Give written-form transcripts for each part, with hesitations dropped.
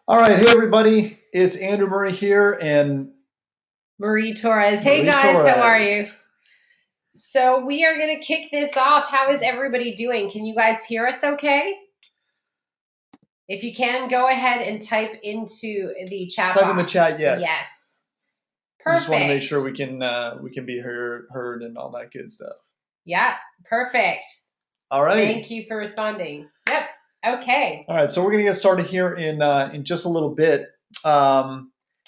All right, hey everybody, it's Andrew Murray here and Marie Torres. Hey Marie guys, how are you? Torres. So we are going to kick this off. How is everybody doing? Can you guys hear us okay? If you can, go ahead and type into the chat Type in the box. chat, yes. Yes. We just want to make Perfect. sure we can be heard and all that good stuff. Yeah, perfect. All right. Thank you for responding. Yep. Okay. All right, so we're gonna get started here in just a little bit.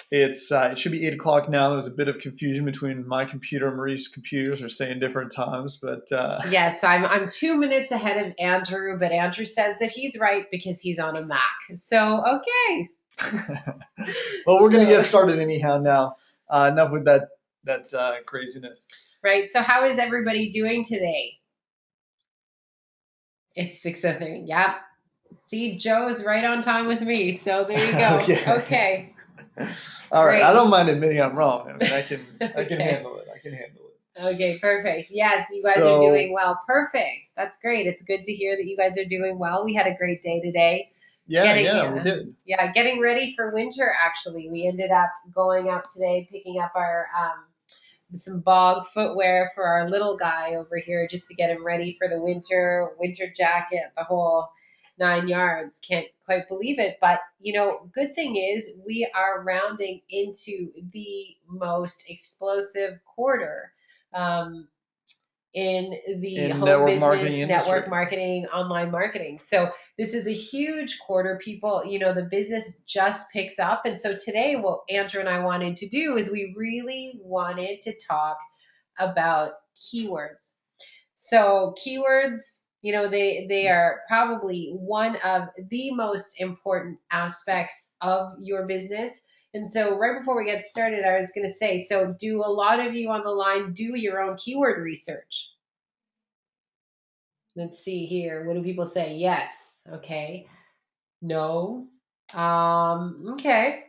It should be 8 o'clock now. There's a bit of confusion between my computer and Marie's computers. Are saying different times, but Yes, I'm 2 minutes ahead of Andrew, but Andrew says that he's right because he's on a Mac. So okay. well, we're gonna get started anyhow now. Enough with that craziness. Right. So how is everybody doing today? It's 6:03. Yep. See, Joe is right on time with me. So there you go. Okay. All right. Great. I don't mind admitting I'm wrong. I mean, I can Okay. handle it. I can handle it. Okay, perfect. Yes, you guys are doing well. Perfect. That's great. It's good to hear that you guys are doing well. We had a great day today. Yeah, we did. Yeah, getting ready for winter, actually. We ended up going out today, picking up our some bog footwear for our little guy over here just to get him ready for the winter jacket, the whole 9 yards. Can't quite believe it. But, good thing is we are rounding into the most explosive quarter in the In home network business, marketing network industry. marketing, online marketing. So this is a huge quarter. People, the business just picks up. And so today, what Andrew and I wanted to do is we really wanted to talk about keywords. So keywords, they are probably one of the most important aspects of your business. And so right before we get started, I was going to say, so do a lot of you on the line do your own keyword research? Let's see here. What do people say? Yes. Okay. No. Okay.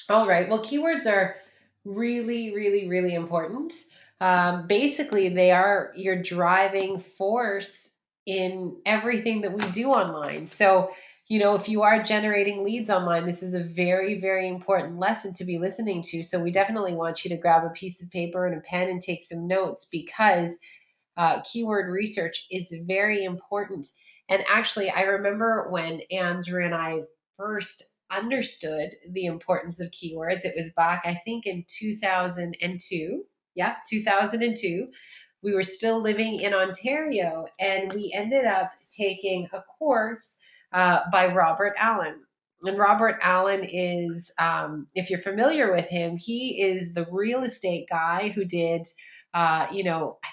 All right. Well, keywords are really, really, really important. Basically, they are your driving force in everything that we do online. So, if you are generating leads online, this is a very, very important lesson to be listening to. So, we definitely want you to grab a piece of paper and a pen and take some notes because keyword research is very important. And actually, I remember when Andrew and I first understood the importance of keywords. It was back, I think, in 2002. Yeah, 2002. We were still living in Ontario, and we ended up taking a course by Robert Allen. And Robert Allen is, if you're familiar with him, he is the real estate guy who did I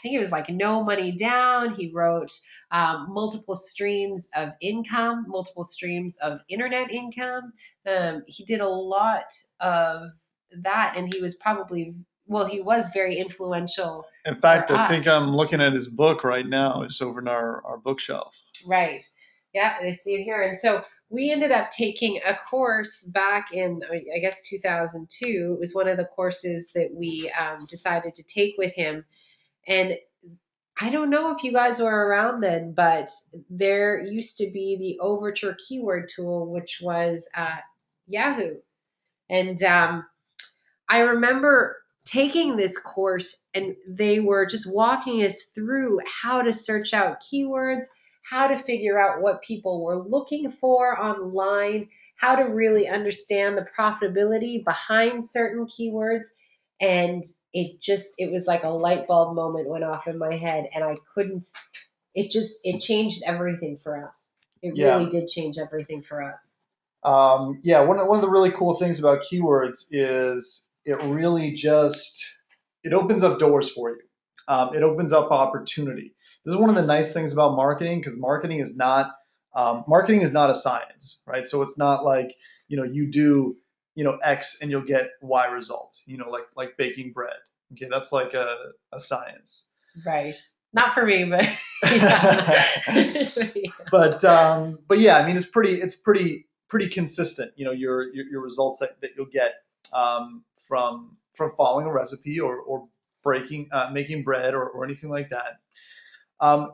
think it was like No Money Down. He wrote multiple streams of income, multiple streams of internet income. He did a lot of that, and he was he was very influential. In fact, I think I'm looking at his book right now. It's over in our bookshelf. Right. Yeah, I see it here. And so we ended up taking a course back in, I guess, 2002. It was one of the courses that we decided to take with him. And I don't know if you guys were around then, but there used to be the Overture keyword tool, which was at Yahoo. And I remember taking this course, and they were just walking us through how to search out keywords, how to figure out what people were looking for online, how to really understand the profitability behind certain keywords. And it was like a light bulb moment went off in my head, and it changed everything for us. It really did change everything for us. One of the really cool things about keywords is it opens up doors for you. It opens up opportunity. This is one of the nice things about marketing because marketing is not a science, right? So it's not like you do X and you'll get Y results. Like baking bread. Okay, that's like a science. Right. Not for me, but but yeah, I mean it's pretty consistent. Your results that you'll get from following a recipe or making bread or anything like that.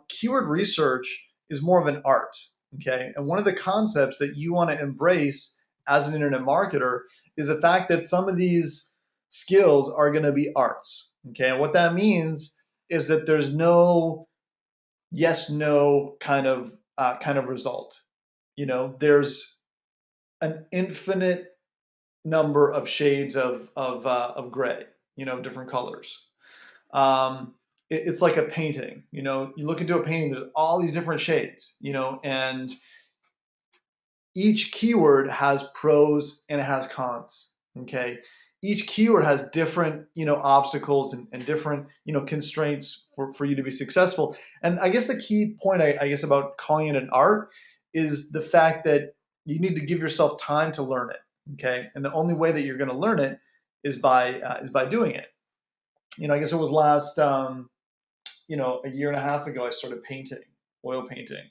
Keyword research is more of an art, okay? And one of the concepts that you want to embrace as an internet marketer is the fact that some of these skills are going to be arts. Okay, and what that means is that there's no yes no kind of result. There's an infinite number of shades of gray, different colors. It's like a painting. You look into a painting, there's all these different shades, and each keyword has pros and it has cons. Okay. Each keyword has different, obstacles and different, constraints for you to be successful. And I guess the key point, I guess, about calling it an art is the fact that you need to give yourself time to learn it. Okay. And the only way that you're going to learn it is by doing it. I guess it was last, a year and a half ago, I started painting, oil painting.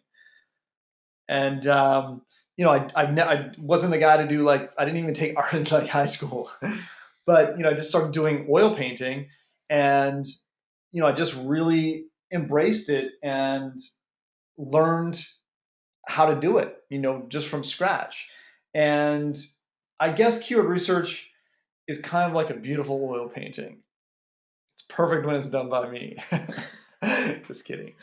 And I wasn't the guy to do, like, I didn't even take art in like high school, but I just started doing oil painting, and I just really embraced it and learned how to do it, just from scratch. And I guess keyword research is kind of like a beautiful oil painting. It's perfect when it's done by me. Just kidding.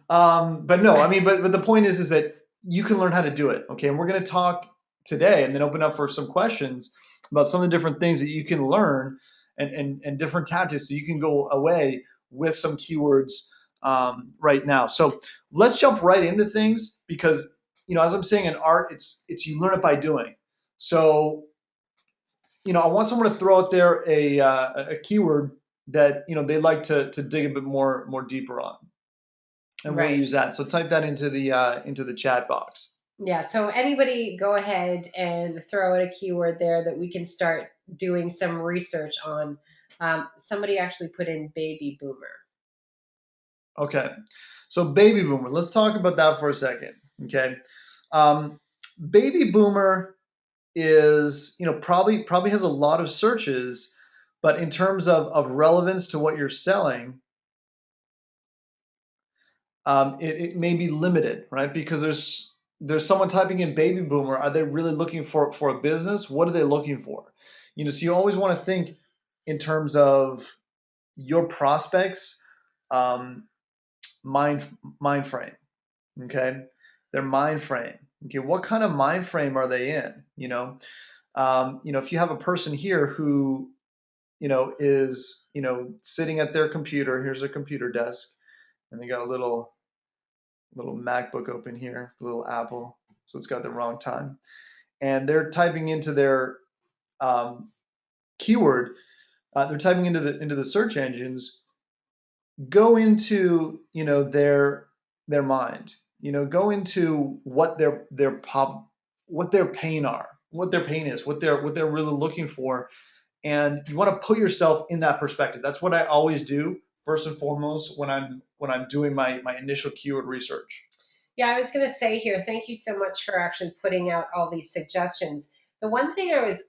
But no, I mean, but the point is that you can learn how to do it. Okay, and we're going to talk today, and then open up for some questions about some of the different things that you can learn, and different tactics, so you can go away with some keywords right now. So let's jump right into things, because as I'm saying, in art, it's you learn it by doing. So I want someone to throw out there a keyword that they like to dig a bit more deeper on, and we'll Right. use that. So type that into the chat box. Yeah. So anybody go ahead and throw out a keyword there that we can start doing some research on. Somebody actually put in baby boomer. Okay, so baby boomer. Let's talk about that for a second. Okay, um, baby boomer is probably has a lot of searches, but in terms of relevance to what you're selling, it may be limited, right? Because there's someone typing in baby boomer. Are they really looking for a business? What are they looking for? So you always want to think in terms of your prospects, um, mind mind frame. Okay, their mind frame. Okay, what kind of mind frame are they in? If you have a person here who is sitting at their computer. Here's a computer desk, and they got a little MacBook open here, a little Apple, so it's got the wrong time, and they're typing into their um, keyword. They're typing into the search engines. Go into their mind. Go into what their pain are, what their pain is, what they're really looking for, and you want to put yourself in that perspective. That's what I always do first and foremost when I'm doing my initial keyword research. Yeah, I was going to say here, thank you so much for actually putting out all these suggestions. The one thing I was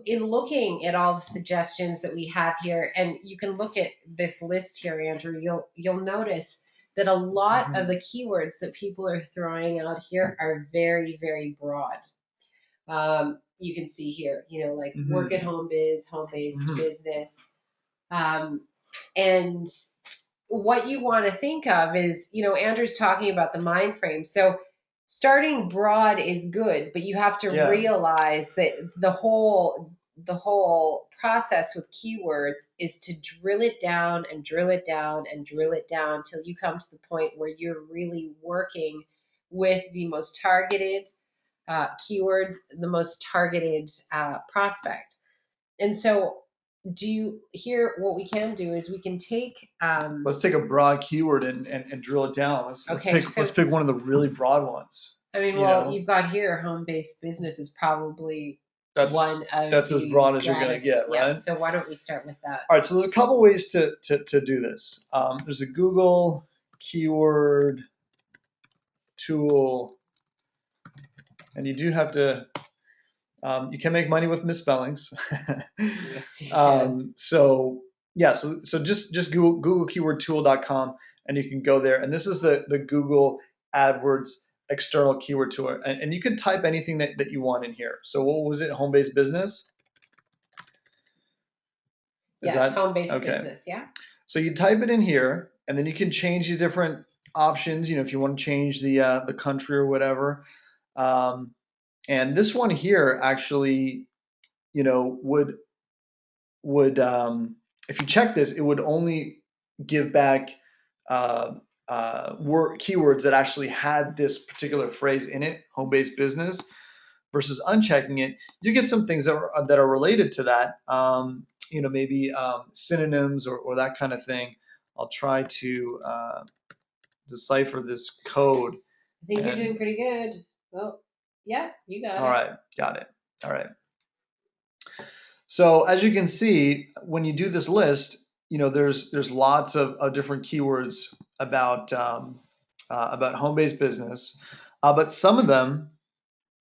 in looking at all the suggestions that we have here, and you can look at this list here, Andrew, you'll notice that a lot of Mhm. the keywords that people are throwing out here are very, very broad. You can see here, like work at Mhm. home biz, home based Mhm. business. Um, and what you want to think of is, Andrew's talking about the mind frame. So starting broad is good, but you have to Yeah. realize that the whole process with keywords is to drill it down and drill it down and drill it down till you come to the point where you're really working with the most targeted keywords, the most targeted prospect. And so, do you hear what we can do is we can take Let's take a broad keyword and drill it down. Let's okay, pick let's so pick one of the really broad ones. I mean, You well, know, you've got here home-based business is probably one that's of that's as the broad as you're gonna broadest. get, Yep. right? So why don't we start with that? All right. So there's a couple ways to do this. There's a Google keyword tool, and you do have to. You can make money with misspellings. Yes, you can. So yeah, so just Google keywordtool.com, and you can go there. And this is the Google AdWords external keyword to it. And you can type anything that you want in here. So what was it? Home-based business? Is Yes, that home-based okay? business. Yeah. So you type it in here, and then you can change these different options. You know, if you want to change the country or whatever. And this one here actually, you know, would if you check this, it would only give back uh, word keywords that actually had this particular phrase in it, home-based business. Versus unchecking it, you get some things that are related to that. You know, maybe synonyms or that kind of thing. I'll try to decipher this code. I think you're doing And pretty good. Well, yeah, you got all it. right, got it. All right. So as you can see, when you do this list, you know, there's lots of different keywords about home-based business, but some of them,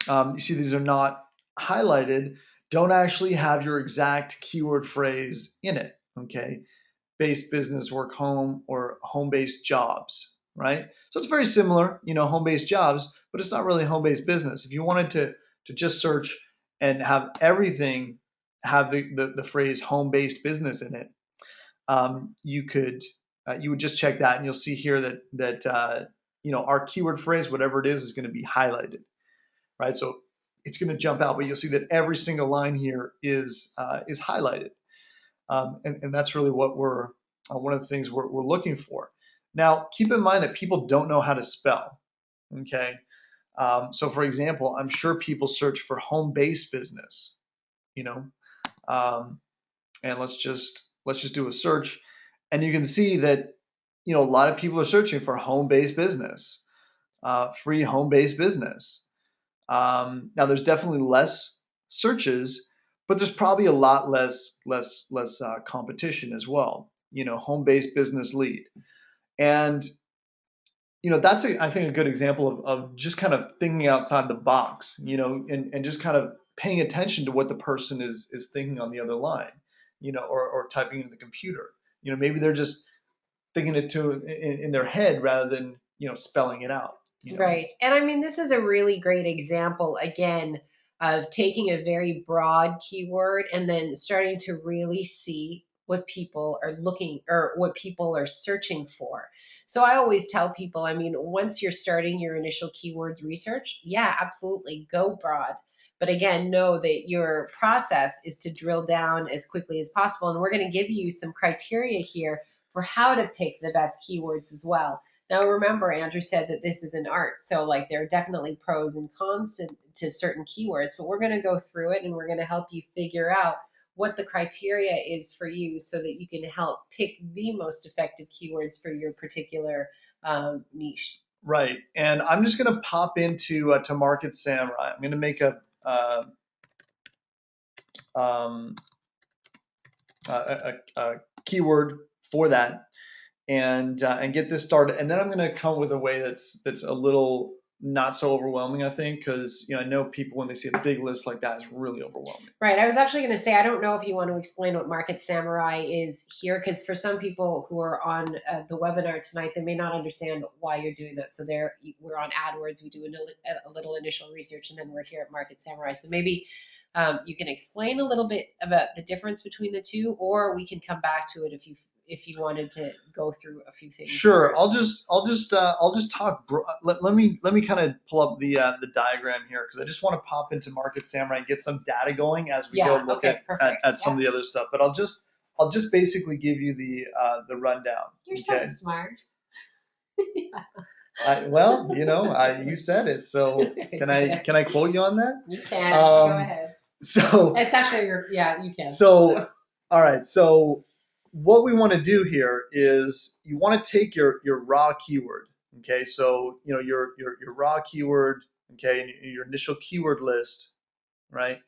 you see these are not highlighted, don't actually have your exact keyword phrase in it. Okay, based business, work home, or home-based jobs, right? So it's very similar, you know, home-based jobs, but it's not really home-based business. If you wanted to just search and have everything have the phrase home-based business in it, you could you would just check that, and you'll see here that you know, our keyword phrase, whatever it is going to be highlighted, right? So it's going to jump out, but you'll see that every single line here is highlighted. And that's really what we're one of the things we're looking for. Now, keep in mind that people don't know how to spell. Okay, so for example, I'm sure people search for home-based business. You know, um, and let's just do a search, and you can see that, you know, a lot of people are searching for home-based business, free home-based business. Now, there's definitely less searches, but there's probably a lot less competition as well. You know, home-based business lead, and you know, that's I think a good example of just kind of thinking outside the box. You know, and just kind of paying attention to what the person is thinking on the other line. You know, or typing in the computer. You know, maybe they're just thinking it in their head rather than, you know, spelling it out. You know. Right. And I mean, this is a really great example, again, of taking a very broad keyword and then starting to really see what people are looking or what people are searching for. So I always tell people, I mean, once you're starting your initial keywords research, yeah, absolutely go broad. But again, know that your process is to drill down as quickly as possible. And we're going to give you some criteria here for how to pick the best keywords as well. Now, remember, Andrew said that this is an art. So, like, there are definitely pros and cons to certain keywords, but we're going to go through it and we're going to help you figure out what the criteria is for you so that you can help pick the most effective keywords for your particular niche. Right, and I'm just going to pop into to Market Samurai. I'm going to make um, a keyword for that, and get this started. And then I'm going to come with a way that's a little not so overwhelming, I think, because, you know, I know people when they see a big list like that is really overwhelming. Right. I was actually going to say, I don't know if you want to explain what Market Samurai is here, because for some people who are on the webinar tonight, they may not understand why you're doing that. So we're on AdWords, we do a little initial research, and then we're here at Market Samurai. So maybe you can explain a little bit about the difference between the two, or we can come back to it if you wanted to go through a few things. Sure, first. I'll just talk. Let me kind of pull up the diagram here, because I just want to pop into Market Samurai and get some data going as we go Yeah. look Okay. Perfect. at some of the other stuff. But I'll just basically give you the rundown. You're Okay. so smart. Well, you know, you said it, so can I quote you on that? You can go ahead. So It's actually yeah, you can. so all right, so what we want to do here is you want to take your raw keyword. Okay, so you know your raw keyword. Okay, and your initial keyword list, right?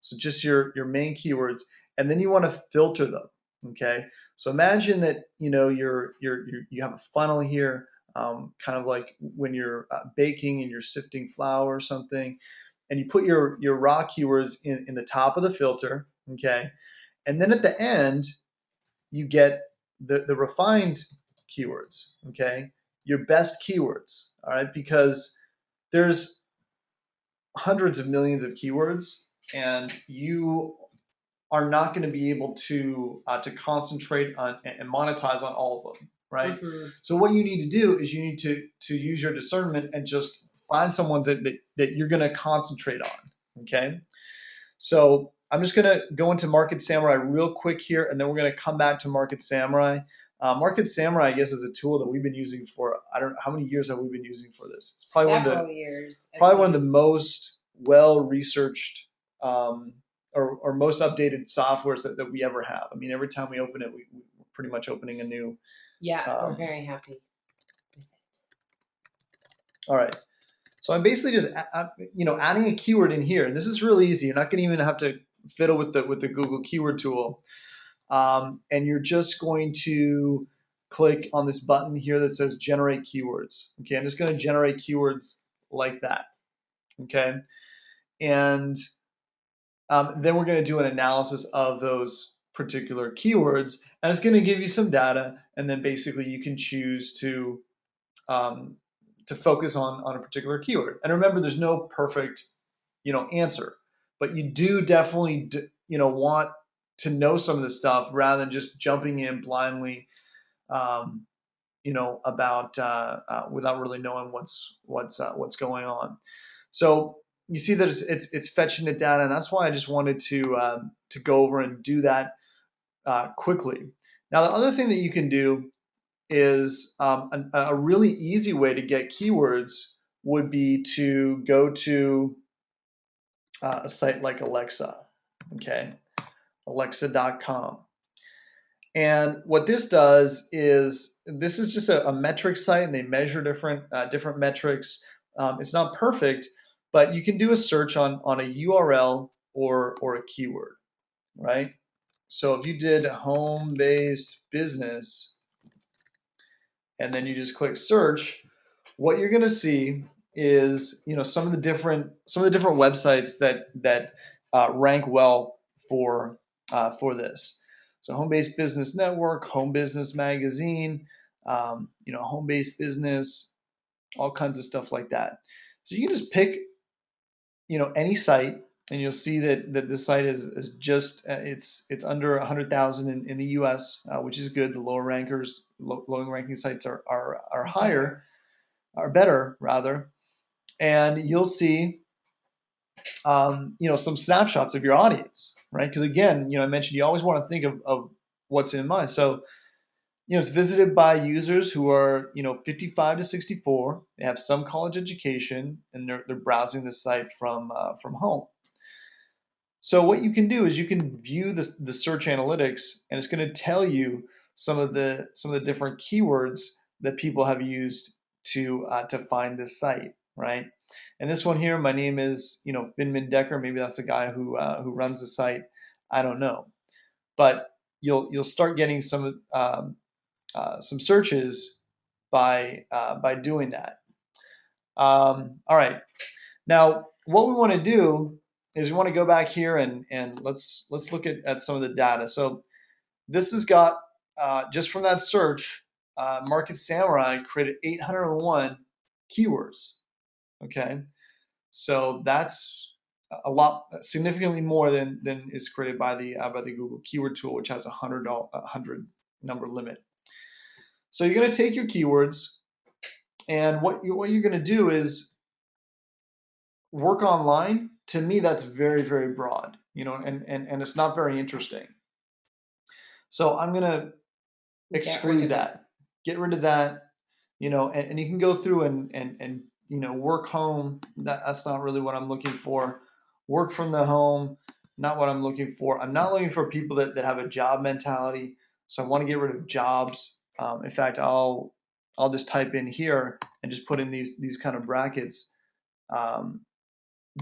So just your main keywords, and then you want to filter them. Okay, so imagine that, you know, you have a funnel here, kind of like when you're baking and you're sifting flour or something, and you put your raw keywords in the top of the filter. Okay, and then at the end you get the refined keywords. Okay, your best keywords. All right, because there's hundreds of millions of keywords, and you are not going to be able to concentrate on and monetize on all of them, right? Mm-hmm. So what you need to do is you need to use your discernment and just find someone that you're going to concentrate on. Okay, so I'm just going to go into Market Samurai real quick here, and then we're going to come back to Market Samurai. Market Samurai, I guess, is a tool that we've been using for, I don't know how many years have we been using for this. It's Several years at probably one of the least. most well researched um, or most updated softwares that we ever have. I mean, every time we open it, we're pretty much opening a new. Yeah, we're Um, very happy with it. all right. So I'm basically just adding a keyword in here, and this is really easy. You're not going to even have to fiddle with the Google keyword tool, and you're just going to click on this button here that says generate keywords. Okay, I'm just going to generate keywords like that. Okay, and then we're going to do an analysis of those particular keywords, and it's going to give you some data, and then basically you can choose um, to focus on a particular keyword. And remember, there's no perfect answer, but you do definitely want to know some of this stuff rather than just jumping in blindly, um, about without really knowing what's going on. So you see that it's fetching the data, and that's why I just wanted to go over and do that quickly. Now, the other thing that you can do is a really easy way to get keywords would be to go to a site like Alexa, okay, alexa.com. And what this does is this is just a metric site, and they measure different metrics. It's not perfect, but you can do a search on a URL or a keyword, right? So if you did home-based business and then you just click search, what you're going to see is some of the different websites that rank well for this. So Home Based Business Network, Home Business Magazine, Home Based Business, all kinds of stuff like that. So you can just pick any site, and you'll see that this site is just it's under 100,000 in the U.S., which is good. The lower rankers, lower ranking sites are higher, are better rather, and you'll see some snapshots of your audience, right? Because again, I mentioned you always want to think of what's in mind. So it's visited by users who are 55 to 64. They have some college education, and they're browsing the site from home. So what you can do is you can view the search analytics, and it's going to tell you some of the different keywords that people have used to find this site, right? And this one here, my name is Finman Decker. Maybe that's the guy who runs the site. I don't know, but you'll start getting some searches by doing that. All right. Now, what we want to do is we want to go back here and let's look at some of the data. So this has got just from that search, Market Samurai created 801 keywords. Okay, so that's a lot, significantly more than is created by the Google Keyword Tool, which has a hundred number limit. So you're going to take your keywords, and what you're going to do is work online. To me, that's very, very broad, and it's not very interesting. So I'm going to Get rid exclude of it. that, get rid of that, and you can go through and work home. That's not really what I'm looking for. Work from the home, not what I'm looking for. I'm not looking for people that have a job mentality. So I want to get rid of jobs. In fact, I'll just type in here and just put in these kind of brackets, um,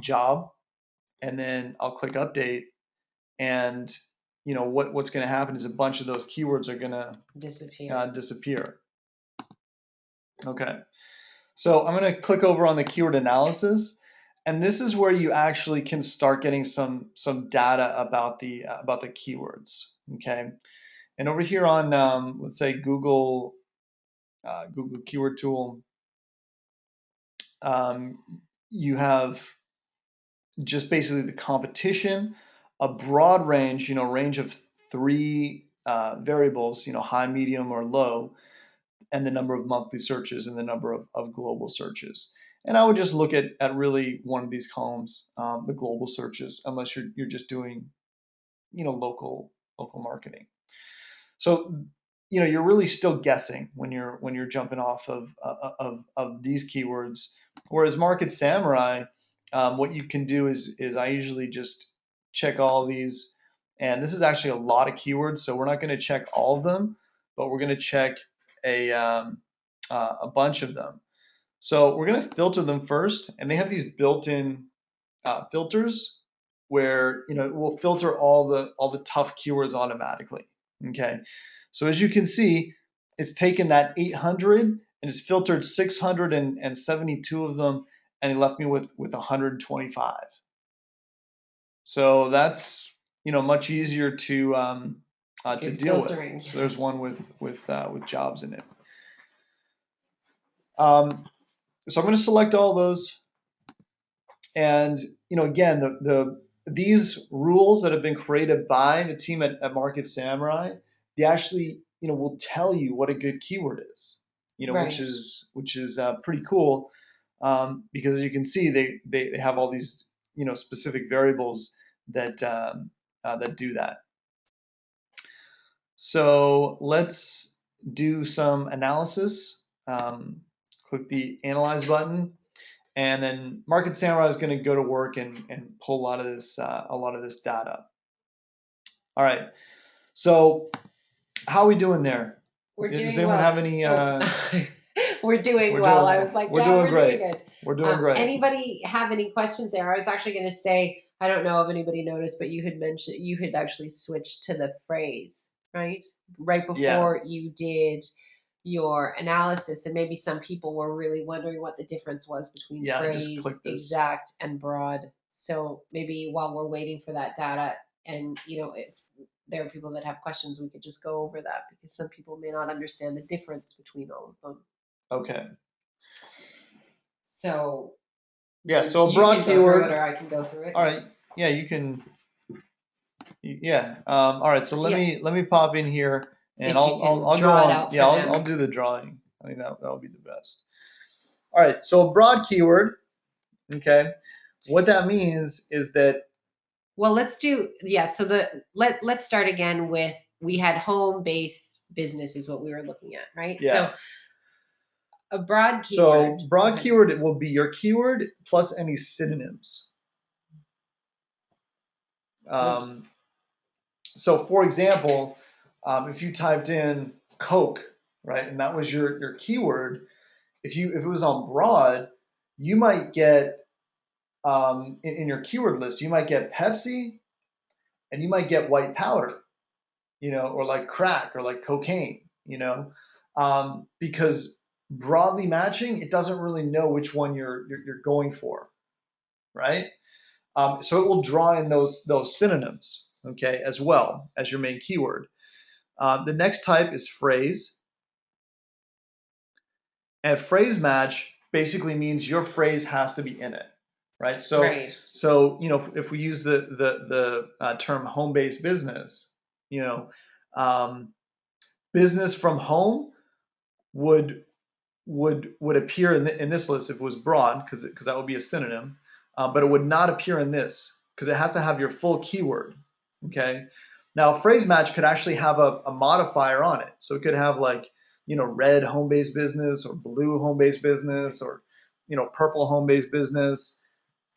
job, and then I'll click update, and what's going to happen is a bunch of those keywords are going to disappear. Okay, so I'm going to click over on the keyword analysis, and this is where you actually can start getting some data about the keywords. Okay, and over here on let's say Google Keyword Tool, Um, you have just basically the competition, a broad range, range of three variables, high, medium, or low, and the number of monthly searches and the number of global searches. And I would just look at really one of these columns, the global searches, unless you're just doing, local marketing. So, you're really still guessing when you're jumping off of these keywords. Whereas Market Samurai, what you can do is I usually just check all these, and this is actually a lot of keywords, so we're not going to check all of them, but we're going to check a bunch of them. So we're going to filter them first, and they have these built-in filters where it will filter all the tough keywords automatically. Okay, so as you can see, it's taken that 800 and it's filtered 672 of them, and it left me with 125. So that's much easier to deal with. Filtering. So there's Yes. one with jobs in it. So I'm going to select all those, and again, these rules that have been created by the team at Market Samurai, they actually will tell you what a good keyword is, Right. which is pretty cool, because as you can see, they have all these specific variables that do that. So let's do some analysis. Click the Analyze button, and then Market Samurai is going to go to work and pull a lot of this data. All right. So how are we doing there? We're Does doing anyone well. have any? We're doing We're well. doing I was like, we're yeah, doing we're great. doing good. We're doing great. Anybody have any questions there? I was actually going to say, I don't know if anybody noticed, but you had mentioned you had actually switched to the phrase, right? Right Yeah. before you did your analysis, and maybe some people were really wondering what the difference was between Yeah. I just phrase, click this. exact, and broad. So maybe while we're waiting for that data, and if there are people that have questions, we could just go over that because some people may not understand the difference between all of them. Okay. So Yeah. So a you broad can go through it, keyword. or I can go through it. All right. Yes. Yeah, you can. Yeah. All right. So let Yeah. me pop in here, and If you can I'll go draw it on. out Yeah, for I'll them. do the drawing. I think that'll be the best. All right. So a broad keyword. Okay. What that means is that. Well, let's do, yeah. So let's start again with, we had home based business is what we were looking at, right? Yeah. So a broad keyword. So broad keyword, it will be your keyword plus any synonyms. So for example, if you typed in Coke, right, and that was your keyword, if it was on broad, you might get in your keyword list, you might get Pepsi, and you might get white powder, or like crack or like cocaine, because broadly matching, it doesn't really know which one you're going for, right? So it will draw in those synonyms, okay, as well as your main keyword. The next type is phrase, and phrase match basically means your phrase has to be in it, right? So Right. so if we use the term home based business, business from home would appear in this list if it was broad, because that would be a synonym, but it would not appear in this because it has to have your full keyword. Okay. Now, phrase match could actually have a modifier on it, so it could have like red home based business or blue home based business or purple home based business,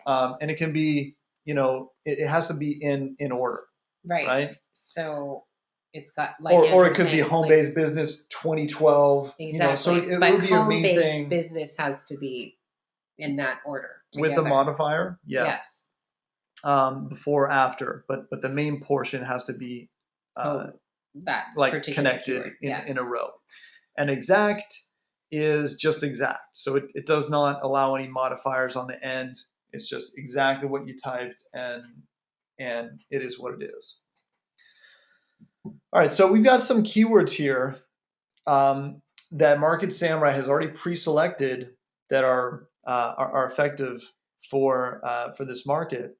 and it can be it has to be in order, right? So it's got, like Or Andrew it could be saying, home based business 2012. So exactly. it But would be your home main based thing business has to be in that order with the together. modifier. Yeah. Yes. Before, after, but the main portion has to be That like particular connected keyword. in Yes. a row. And exact is just exact. So it does not allow any modifiers on the end. It's just exactly what you typed, and it is what it is. All right, so we've got some keywords here that Market Samurai has already pre-selected that are effective for this market.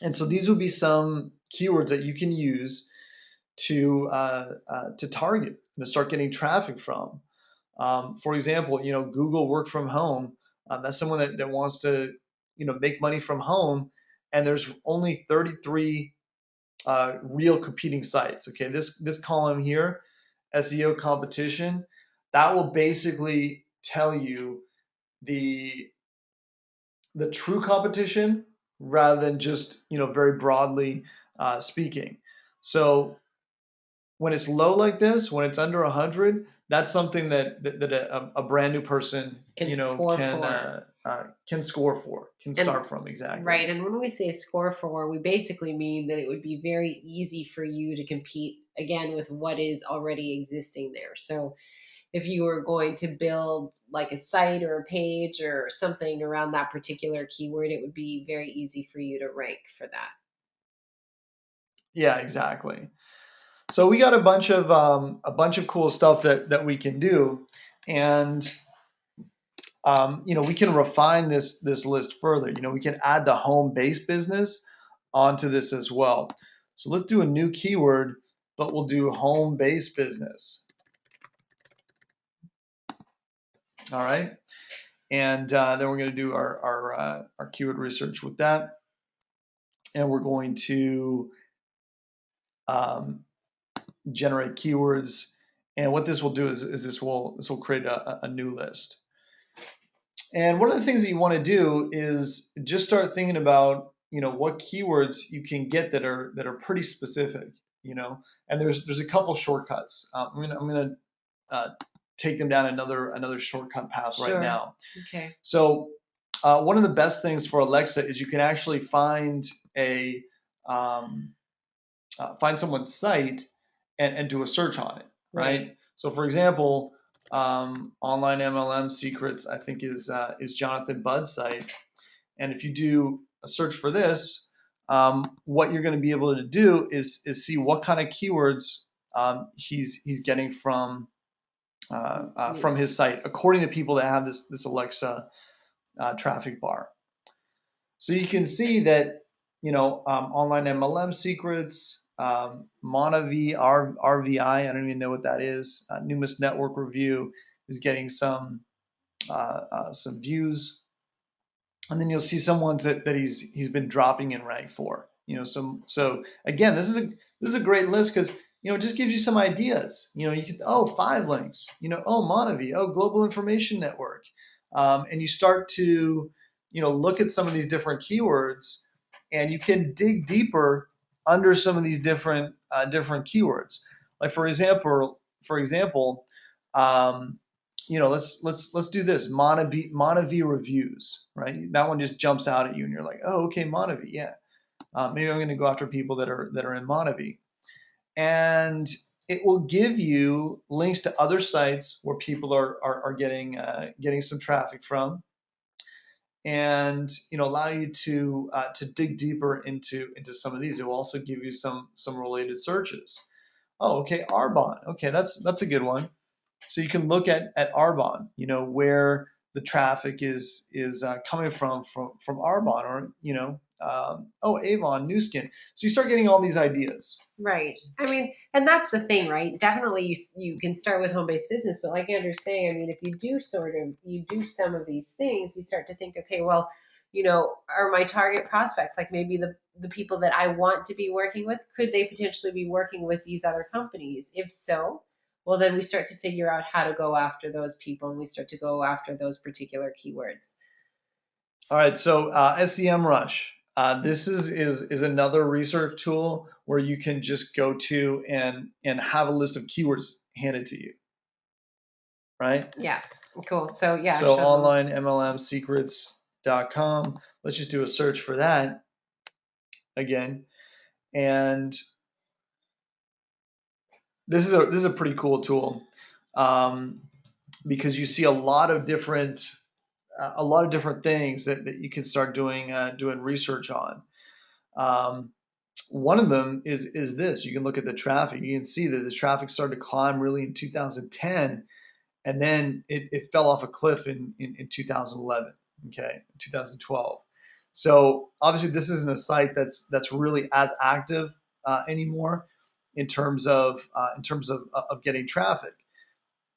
And so these would be some keywords that you can use to target and to start getting traffic from. For example, Google work from home. That's someone that wants to, make money from home, and there's only 33 real competing sites. Okay, this column here, SEO competition, that will basically tell you the true competition rather than just very broadly speaking. So when it's low like this, when it's under 100, that's something that a brand new person Can score can score for, can and start from. Exactly. right. And when we say score for, we basically mean that it would be very easy for you to compete again with what is already existing there. So if you were going to build like a site or a page or something around that particular keyword, it would be very easy for you to rank for that. Yeah, exactly. So we got a bunch of cool stuff that we can do, and we can refine this list further. We can add the home base business onto this as well. So let's do a new keyword, but we'll do home base business. All right, and then we're going to do our keyword research with that, and we're going to um, generate keywords. And what this will do is this will create a new list. And one of the things that you want to do is just start thinking about, what keywords you can get that are pretty specific, And there's a couple shortcuts. I'm gonna take them down another shortcut path right Sure. now. Okay. So one of the best things for Alexa is you can actually find a find someone's site and do a search on it, right? So for example, online MLM secrets, I think is Jonathan Budd's site, and if you do a search for this, what you're going to be able to do is see what kind of keywords he's getting from his site, according to people that have this Alexa traffic bar. So you can see that, online MLM secrets, MonaV, RVI, I don't even know what that is. Numis Network Review is getting some views, and then you'll see some ones that he's been dropping in rank for. So again, this is a great list because it just gives you some ideas. You could, 5links, MonaV, Global Information Network, and you start to look at some of these different keywords, and you can dig deeper under some of these different keywords. Like for example, let's do this MonaV reviews, right? That one just jumps out at you, and you're like, oh, okay, MonaV, yeah. Maybe I'm going to go after people that are in MonaV, and it will give you links to other sites where people are getting some traffic from, and allow you to dig deeper into some of these. It will also give you some related searches. Oh, okay, Arbonne. Okay, that's a good one. So you can look at Arbonne, where the traffic is coming from Arbonne, or Avon, Nu Skin. So you start getting all these ideas. Right. I mean, and that's the thing, right? Definitely you can start with home-based business, but like Andrew's saying, I mean, if you do some of these things, you start to think, okay, well, are my target prospects, like maybe the people that I want to be working with, could they potentially be working with these other companies? If so, well, then we start to figure out how to go after those people, and we start to go after those particular keywords. All right, so SEMrush. This is another research tool where you can just go to and have a list of keywords handed to you, right? Yeah. Cool. So yeah. So online MLM secrets.com. Let's just do a search for that again. And this is a pretty cool tool, because you see a lot of different things that you can start doing research on. One of them is this. You can look at the traffic. You can see that the traffic started to climb really in 2010, and then it fell off a cliff in 2011, okay, 2012. So obviously this isn't a site that's really as active anymore in terms of getting traffic.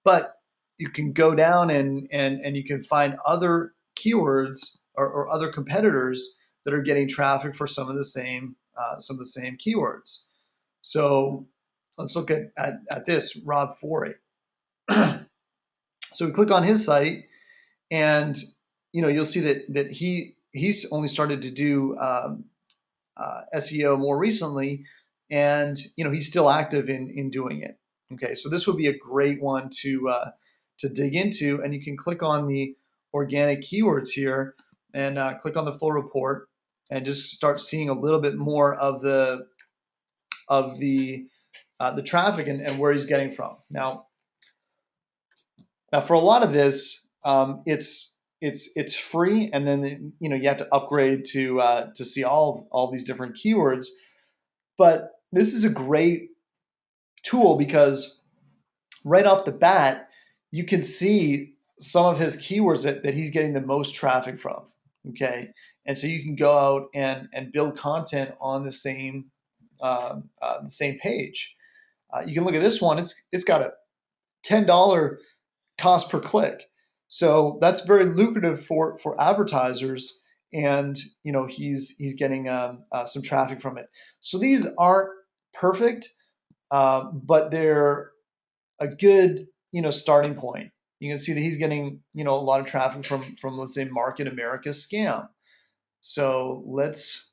But you can go down and you can find other keywords or other competitors that are getting traffic for some of the same keywords. So let's look at this Rob Forey. So we click on his site, and you'll see that he's only started to do SEO more recently, and he's still active in doing it. Okay, so this would be a great one to dig into, and you can click on the organic keywords here and click on the full report and just start seeing a little bit more of the traffic and where he's getting from. Now, for a lot of this, it's free, and then you have to upgrade to see all these different keywords. But this is a great tool because right off the bat, you can see some of his keywords that he's getting the most traffic from. Okay, and so you can go out and build content on the same page. You can look at this one. It's got a $10 cost per click. So that's very lucrative for advertisers, and he's getting some traffic from it. So these aren't perfect, but they're a good starting point. You can see that he's getting a lot of traffic from let's say Market America scam. So let's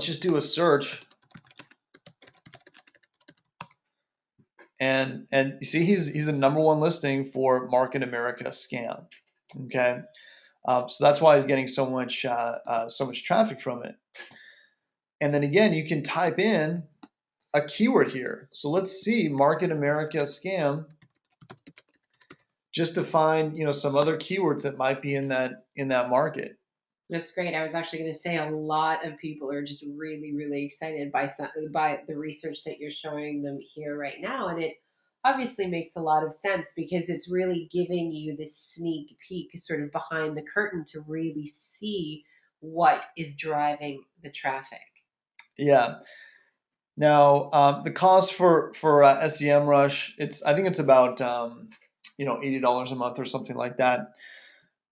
just do a search, and you see he's a number one listing for Market America scam. Okay. So that's why he's getting so much traffic from it. And then again, you can type in a keyword here. So let's see Market America scam, just to find some other keywords that might be in that market. That's great. I was actually going to say a lot of people are just really, really excited by the research that you're showing them here right now, and it obviously makes a lot of sense because it's really giving you this sneak peek, sort of behind the curtain, to really see what is driving the traffic. Yeah. Now the cost for SEMrush, I think it's about $80 a month or something like that.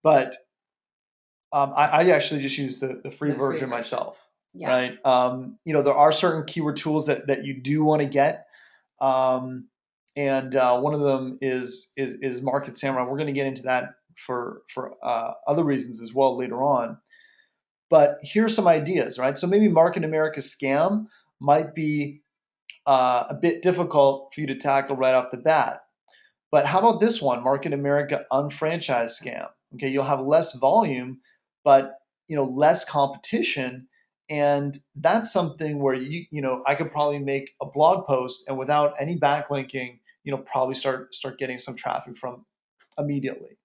But I actually just use the free version myself, Yeah. right? There are certain keyword tools that you do want to get, and one of them is Market Samurai. We're going to get into that for other reasons as well later on. But here's some ideas, right? So maybe Market America scam might be a bit difficult for you to tackle right off the bat. But how about this one, Market America unfranchised scam? Okay, you'll have less volume, but less competition, and that's something where I could probably make a blog post and without any backlinking, probably start getting some traffic from immediately.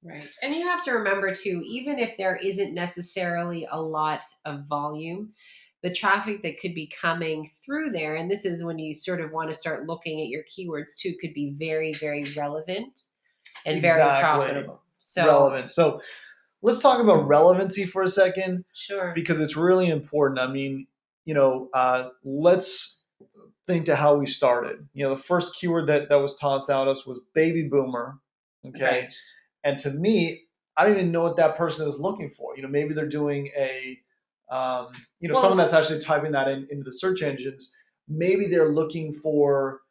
Right. And you have to remember too, even if there isn't necessarily a lot of volume, the traffic that could be coming through there, and this is when you sort of want to start looking at your keywords too, could be very, very relevant and very Exactly. profitable. So, Relevant. So let's talk about relevancy for a second sure. because it's really important. I mean, let's think to how we started. The first keyword that was tossed out us was baby boomer. Okay. Right. And to me, I don't even know what that person is looking for. Maybe they're doing someone that's actually typing that into the search engines. Maybe they're looking for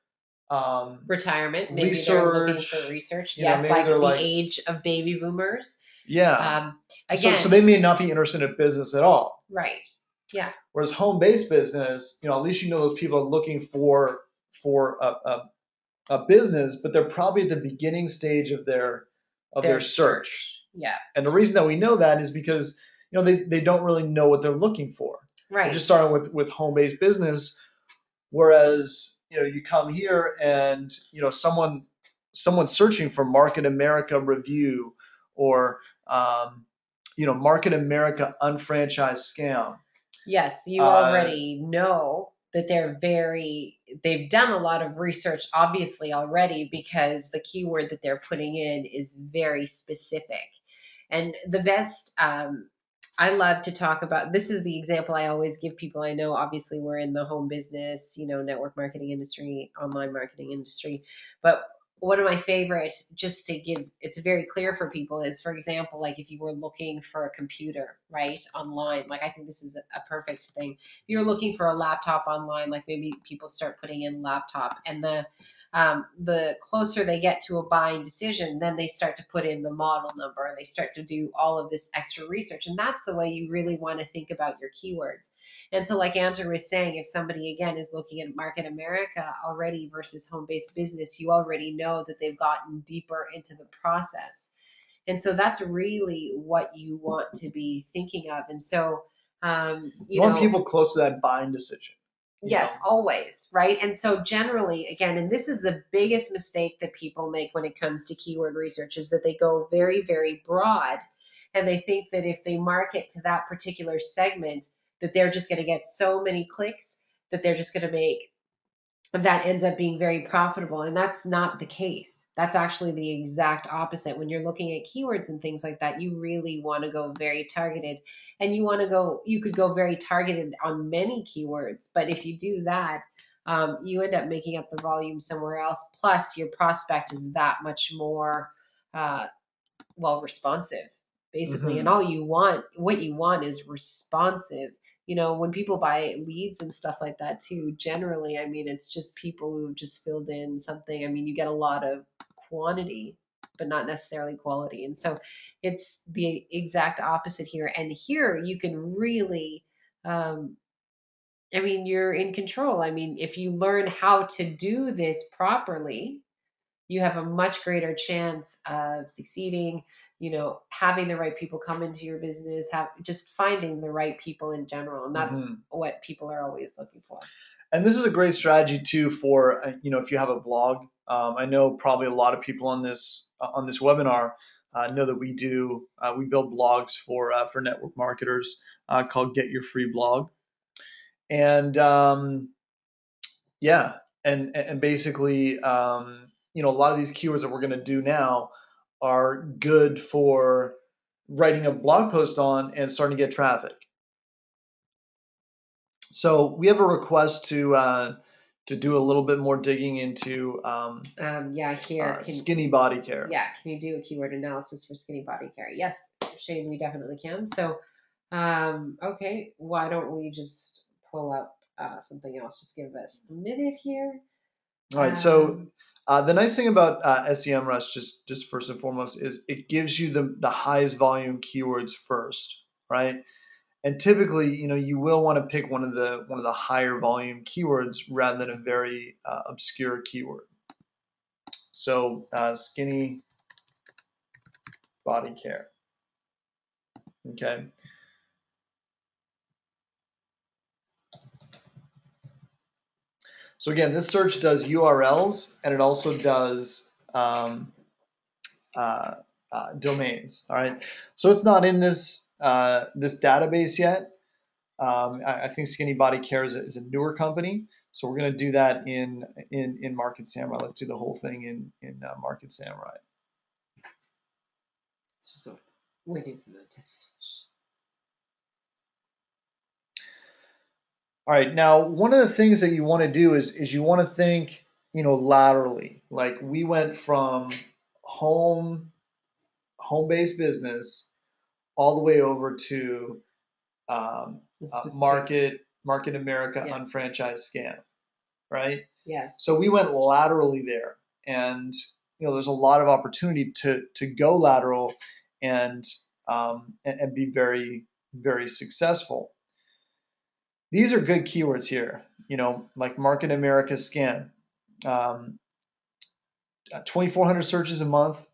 Retirement. Maybe they're looking for research. research. Maybe Yes, like they're the like, age of baby boomers. yeah. So Again, they may not be interested in business at all. right. Yeah. Whereas home-based business, at least those people are looking for a business, but they're probably at the beginning stage of their search. Yeah. And the reason that we know that is because they don't really know what they're looking for. Right. They're just starting with home-based business, whereas you come here and someone's searching for Market America review or Market America unfranchised scam. Yes, you already know that they've done a lot of research obviously already, because the keyword that they're putting in is very specific. And the best, I love to talk about, this is the example I always give people. I know obviously we're in the home business, network marketing industry, online marketing industry, but one of my favorites, just to give, it's very clear for people, is, for example, like if you were looking for a computer, right, online, like I think this is a perfect thing. If you're looking for a laptop online, like maybe people start putting in laptop, and the closer they get to a buying decision, then they start to put in the model number, and they start to do all of this extra research. And that's the way you really want to think about your keywords. And so, like Andrew was saying, if somebody again is looking at Market America already versus home based business, you already know that they've gotten deeper into the process. And so that's really what you want to be thinking of. And so, You want people close to that buying decision. yes, always, right? And so generally, again, and this is the biggest mistake that people make when it comes to keyword research, is that they go very, very broad, and they think that if they market to that particular segment, that they're just going to get so many clicks that they're just going to make, that ends up being very profitable. And that's not the case. That's actually the exact opposite. When you're looking at keywords and things like that, you really want to go very targeted, and you could go very targeted on many keywords. But if you do that, you end up making up the volume somewhere else. Plus, your prospect is that much more uh, responsive, basically. And what you want is responsive. When people buy leads and stuff like that too, generally, I mean, it's just people who just filled in something. I mean, you get a lot of quantity, but not necessarily quality. And so it's the exact opposite here. And here you can really, I mean, you're in control. I mean, if you learn how to do this properly, you have a much greater chance of succeeding, having the right people come into your business, just finding the right people in general. And that's what people are always looking for. And this is a great strategy too for, if you have a blog. I know probably a lot of people on this webinar know that we build blogs for network marketers called Get Your Free Blog. And yeah, and basically, a lot of these keywords that we're going to do now are good for writing a blog post on and starting to get traffic. So we have a request to do a little bit more digging into skinny body care. Yeah, can you do a keyword analysis for skinny body care? Yes, Shane, we definitely can. So, okay, why don't we just pull up something else? Just give us a minute here. All right. So the nice thing about SEMrush, just first and foremost, is it gives you the highest volume keywords first, right? And typically, you will want to pick one of the higher volume keywords rather than a very obscure keyword. So skinny body care. Okay. So again, this search does URLs, and it also does domains. All right. So it's not in this database yet. I think Skinny Body Care is a newer company, so we're going to do that in Market Samurai. Let's do the whole thing in Market Samurai. So waiting for that to finish. All right. Now, one of the things that you want to do is you want to think, laterally. Like we went from home-based business all the way over to Market America unfranchised scam, right? Yes. So we went laterally there, and there's a lot of opportunity to go lateral and be very, very successful. These are good keywords here, like Market America scam, 2,400 searches a month,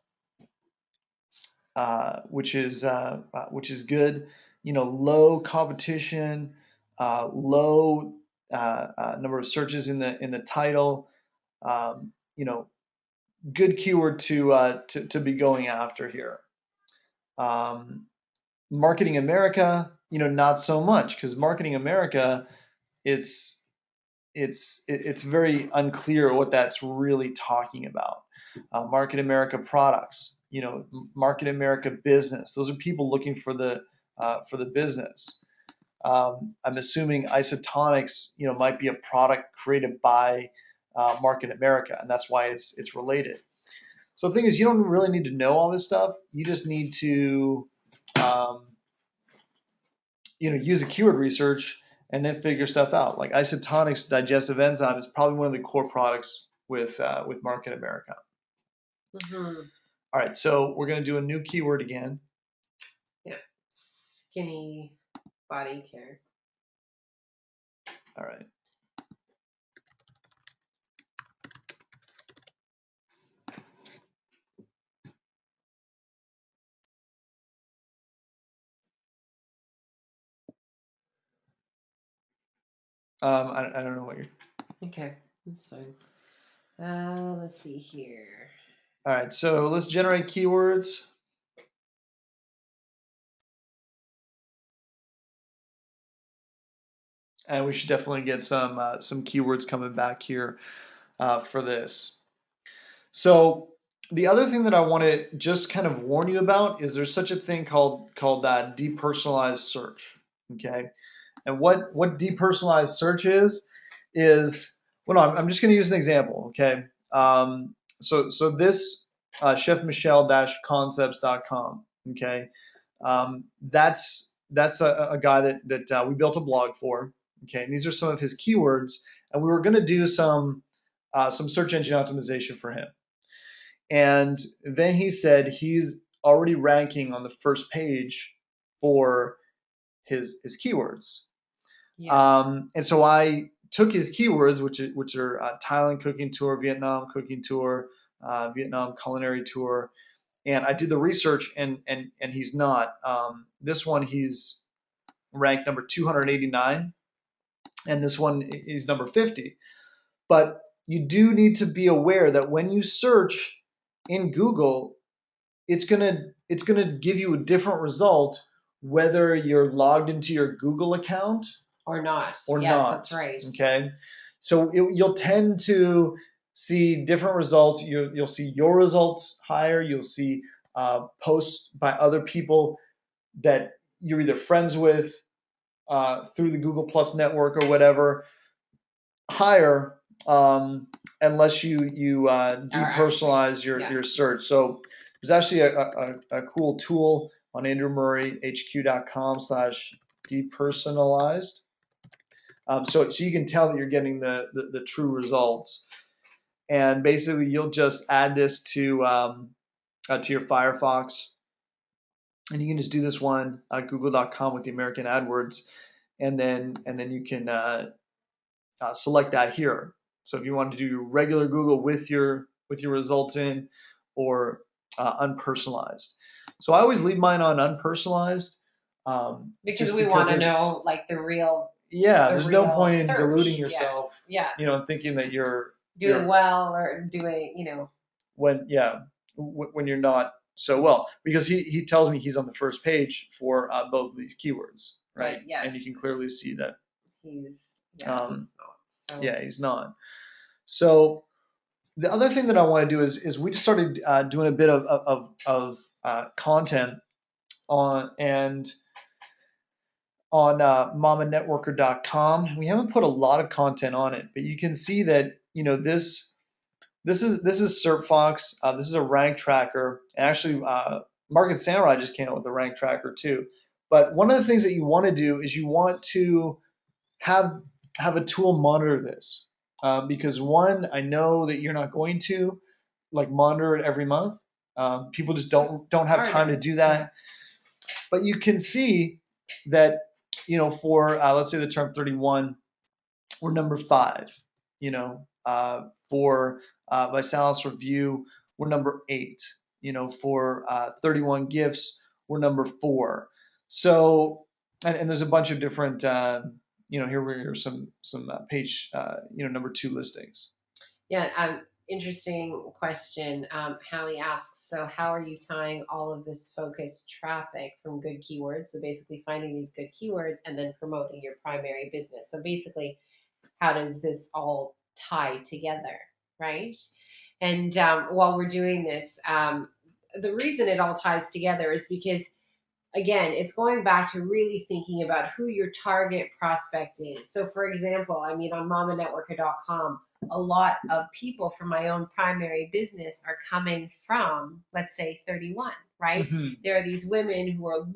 which is good. Low competition, low number of searches in the title. Good keyword to be going after here. Marketing America, not so much, because Marketing America, it's it's very unclear what that's really talking about. Market America products, Market America business. Those are people looking for the business. I'm assuming isotonics, might be a product created by Market America, and that's why it's related. So the thing is, you don't really need to know all this stuff. You just need to, um, use a keyword research and then figure stuff out. Like isotonics digestive enzyme is probably one of the core products with Market America. Mm-hmm. All right, so we're going to do a new keyword again. Yeah. Skinny body care. All right. I don't know what you're. Okay, that's fine. Let's see here. All right, so let's generate keywords. And we should definitely get some keywords coming back here for this. So the other thing that I want to just kind of warn you about is there's such a thing called depersonalized search. Okay, and what depersonalized search is well, no, I'm just going to use an example. Okay, so this Chef Michelle concepts.com. Okay, that's a guy that we built a blog for. Okay, and these are some of his keywords, and we were going to do some search engine optimization for him. And then he said he's already ranking on the first page for his keywords. Yeah. And so I took his keywords, which are Thailand cooking tour, Vietnam cooking tour, Vietnam culinary tour, and I did the research, and he's not. This one he's ranked number 289, and this one is number 50. But you do need to be aware that when you search in Google, it's gonna give you a different result whether you're logged into your Google account Or not. or Yes, not. that's right. Okay, so you'll tend to see different results. You'll see your results higher. You'll see posts by other people that you're either friends with through the Google Plus network or whatever higher, unless you depersonalize your search. So there's actually a cool tool on andrewmurrayhq.com/depersonalized. So you can tell that you're getting the true results. And basically, you'll just add this to your Firefox, and you can just do this one google.com with the American AdWords, and then you can select that here. So if you want to do your regular Google with your results in, or unpersonalized. So I always leave mine on unpersonalized, Because just we because want to know like the real there's no point in search. deluding yourself, Yeah. thinking that you're Doing well or doing, when when you're not so well, because he tells me he's on the first page for both of these keywords, right? Yes. And you can clearly see that He's he's not. So he's not. So the other thing that I want to do is we just started doing a bit of content on mamanetworker.com. We haven't put a lot of content on it, but you can see that this is SERPFox. This is a rank tracker, and actually, Market Samurai just came out with a rank tracker too. But one of the things that you want to do is you want to have a tool monitor this, because one, I know that you're not going to like monitor it every month. People just don't have time to do that. Yeah. But you can see that for let's say the term 31, we're number 5. For Visalis review, we're number 8. For 31 gifts, we're number 4. So, and there's a bunch of different here were some page number 2 listings. Yeah, interesting question. Howie asks, so how are you tying all of this focused traffic from good keywords? So basically finding these good keywords and then promoting your primary business. So basically, how does this all tie together, right? And while we're doing this, the reason it all ties together is because, again, it's going back to really thinking about who your target prospect is. So, for example, I mean, on mamanetworker.com, a lot of people from my own primary business are coming from, let's say, 31, right? Hmm. There are these women who are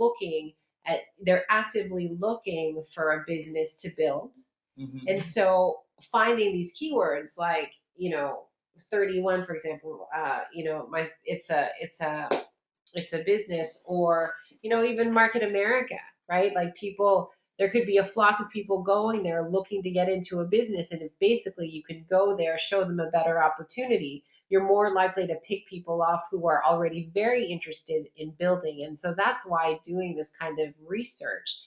they're actively looking for a business to build. Hmm. And so finding these keywords like, 31, for example, it's a business, or even Market America, right? Like, people, there could be a flock of people going there looking to get into a business, and if basically you can go there, show them a better opportunity, you're more likely to pick people off who are already very interested in building. And so that's why doing this kind of research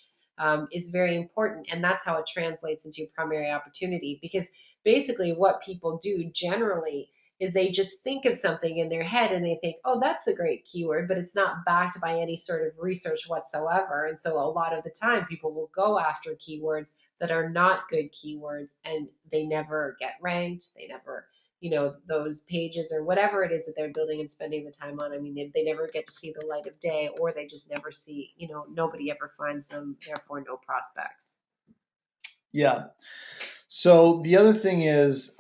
is very important, and that's how it translates into primary opportunity. Because basically what people do generally is they just think of something in their head and they think, oh, that's a great keyword, but it's not backed by any sort of research whatsoever. And so a lot of the time people will go after keywords that are not good keywords, and they never get ranked. They never, those pages or whatever it is that they're building and spending the time on, I mean, they never get to see the light of day, or they just never see, nobody ever finds them, therefore no prospects. Yeah. So the other thing is,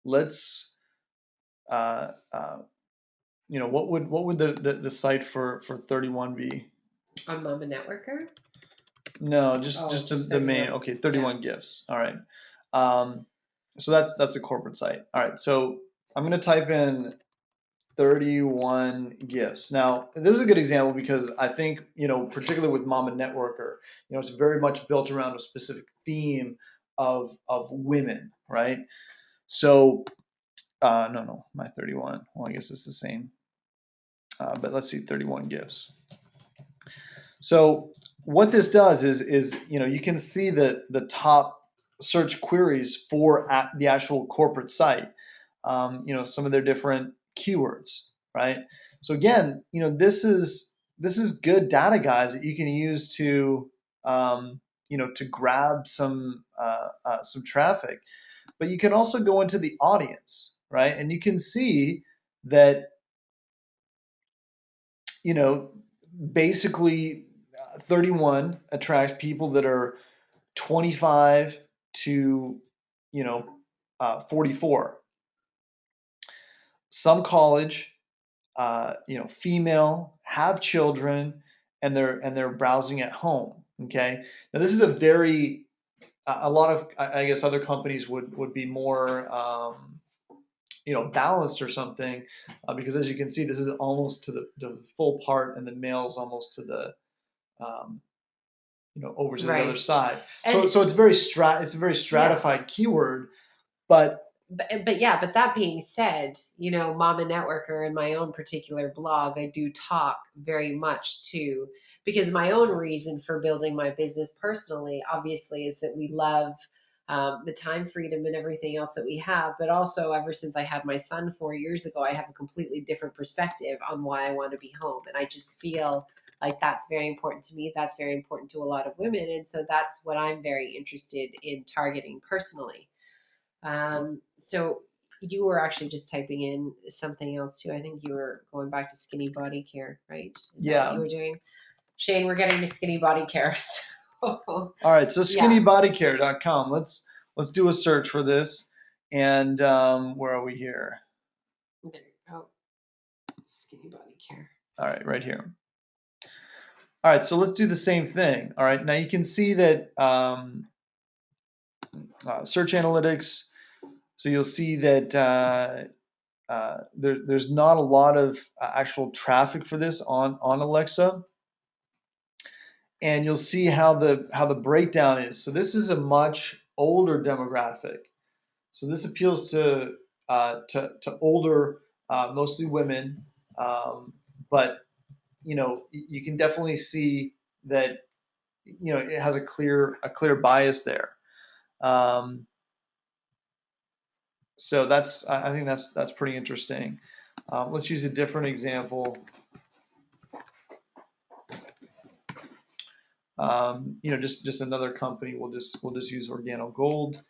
let's, uh, uh, what would the site for 31 be? On Mama Networker? No, Oh, just just the main. 31. Okay, Yeah. 31 gifts. All right. Um, so that's a corporate site. All right. So I'm gonna type in 31 gifts. Now, this is a good example because I think, particularly with Mama Networker, it's very much built around a specific theme of women, right? So, no, my 31. Well, I guess it's the same. But let's see, 31 gifts. So what this does is you can see the top search queries for the actual corporate site. Some of their different keywords, right? So again, this is good data, guys, that you can use to to grab some traffic. But you can also go into the audience, right? And you can see that you know basically 31 attracts people that are 25 to 44. Some college, female, have children, and they're browsing at home. Okay, now this is a lot of, I guess, other companies would be more balanced or something, because as you can see, this is almost to the full part, and the male's almost to the um, over to the other Right. side. So And it's it's a very yeah, stratified keyword, but but yeah, but that being said, Mama Networker and my own particular blog, I do talk very much to, because my own reason for building my business personally, obviously, is that we love the time freedom and everything else that we have. But also, ever since I had my son 4 years ago, I have a completely different perspective on why I want to be home. And I just feel like that's very important to me. That's very important to a lot of women. And so that's what I'm very interested in targeting personally. So you were actually just typing in something else too. I think you were going back to skinny body care, right? Is that what you yeah. were doing? Shane, we're getting to skinny body care. All right, so Yeah. skinnybodycare.com. Let's do a search for this. And where are we here? There. Oh, skinny body care. All right, right here. All right, so let's do the same thing. All right, now you can see that search analytics. So you'll see that there's not a lot of actual traffic for this on Alexa, and you'll see how the breakdown is. So this is a much older demographic. So this appeals to older, mostly women, but you can definitely see that it has a clear bias there. Um, so I think that's pretty interesting. Let's use a different example. Just another company. We'll just use Organo Gold.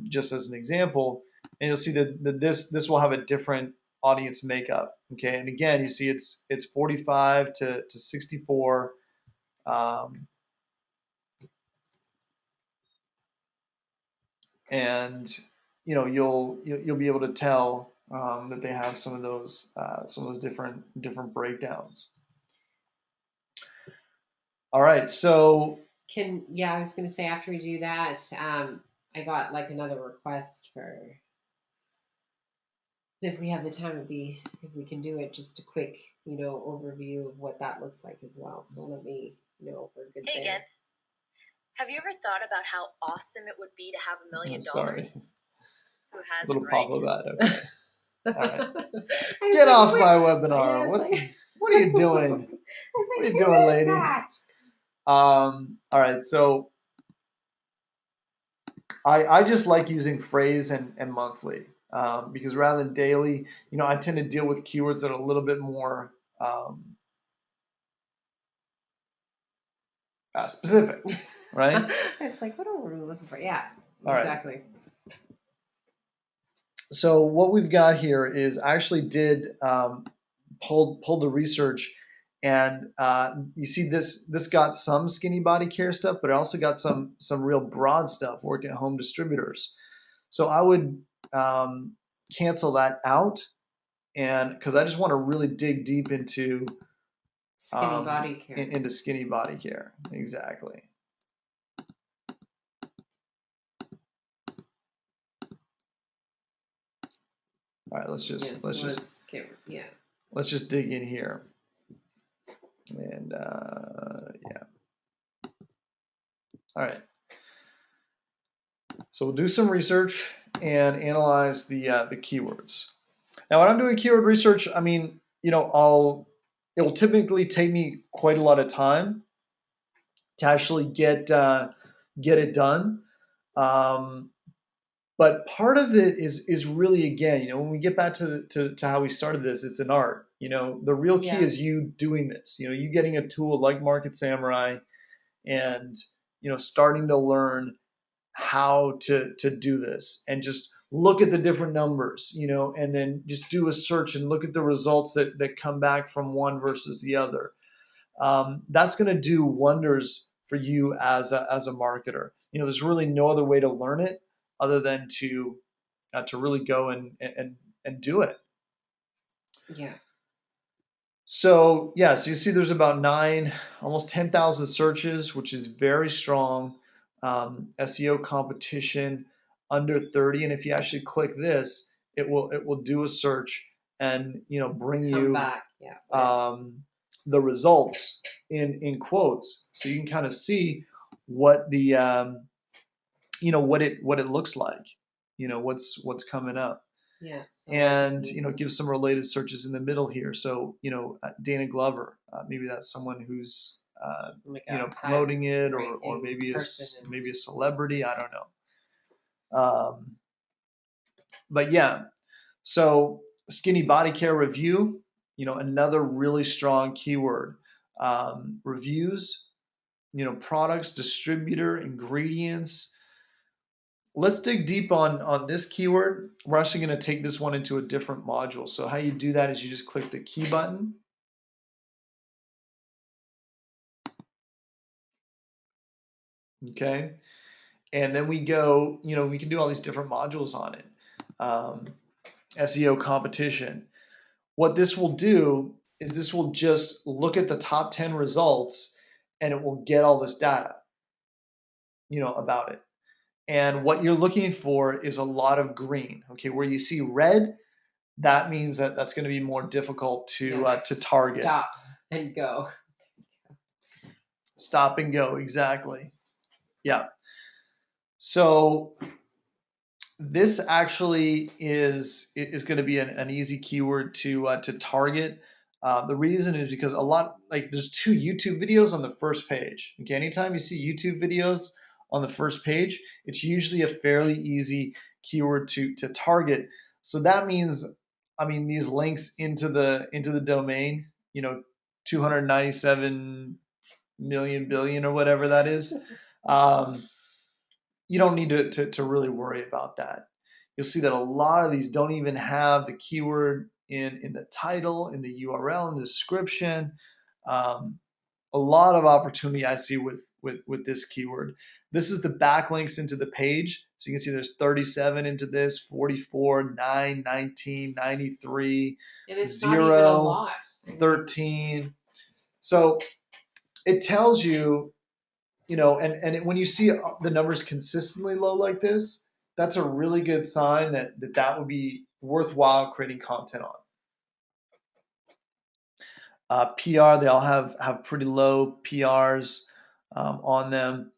just as an example, and you'll see that this will have a different audience makeup. Okay, and again, you see it's 45 to 64. And you'll be able to tell that they have some of those different breakdowns. All right, so I was gonna say after we do that, I got like another request for if we have the time, if we can do it, just a quick, overview of what that looks like as well. So let me know if we're good Hey there. again. Have you ever thought about how awesome it would be to have $1 million? sorry, Who has little it, right? pop-up ad. Okay, all right, Get get off my webinar. What are you doing? What are you doing, lady? All right, so I just like using phrase and monthly because rather than daily, I tend to deal with keywords that are a little bit more specific, right? It's like, what are we looking for? Yeah, All exactly. Right. So what we've got here is I actually did pulled the research, and you see this got some skinny body care stuff, but it also got some real broad stuff, work at home distributors. So I would cancel that out, and because I just want to really dig deep into skinny body care. into skinny body care. Exactly. All right, let's just dig in here, and yeah. All right. So we'll do some research and analyze the keywords. Now, when I'm doing keyword research, I mean, it will typically take me quite a lot of time to actually get it done. But part of it is really, again, when we get back to how we started this, it's an art. The real key is you doing this. You getting a tool like Market Samurai and starting to learn how to do this, and just look at the different numbers, and then just do a search and look at the results that come back from one versus the other. That's going to do wonders for you as a marketer. There's really no other way to learn it other than to really go and do it. Yeah. So yeah, so you see there's about almost 10,000 searches, which is very strong. SEO competition under 30, and if you actually click this, it will do a search and bring you back, the results in quotes, so you can kind of see what the what it looks like, what's coming up. Yeah. So And give some related searches in the middle here. So Dana Glover, maybe that's someone who's promoting it, or maybe a celebrity. I don't know. But yeah, so skinny body care review, another really strong keyword. Reviews, products, distributor, ingredients. Let's dig deep on this keyword. We're actually going to take this one into a different module. So how you do that is you just click the key button. Okay. And then we go, we can do all these different modules on it. SEO competition. What this will do is this will just look at the top 10 results, and it will get all this data, about it. And what you're looking for is a lot of green. Okay, where you see red, that means that's going to be more difficult to target. Stop and go. Stop and go, exactly. Yeah. So this actually is going to be an easy keyword to target. The reason is because there's 2 YouTube videos on the first page. Okay, anytime you see YouTube videos on the first page, it's usually a fairly easy keyword to target. So that means, these links into the domain, 297 million billion or whatever that is. you don't need to really worry about that. You'll see that a lot of these don't even have the keyword in the title, in the URL, in the description. Um, a lot of opportunity I see with this keyword. This is the backlinks into the page. So you can see there's 37 into this, 44, 9, 19, 93, And it's not even a 0, lot. 13. So it tells you, when you see the numbers consistently low like this, that's a really good sign that would be worthwhile creating content on. PR, they all have pretty low PRs on them.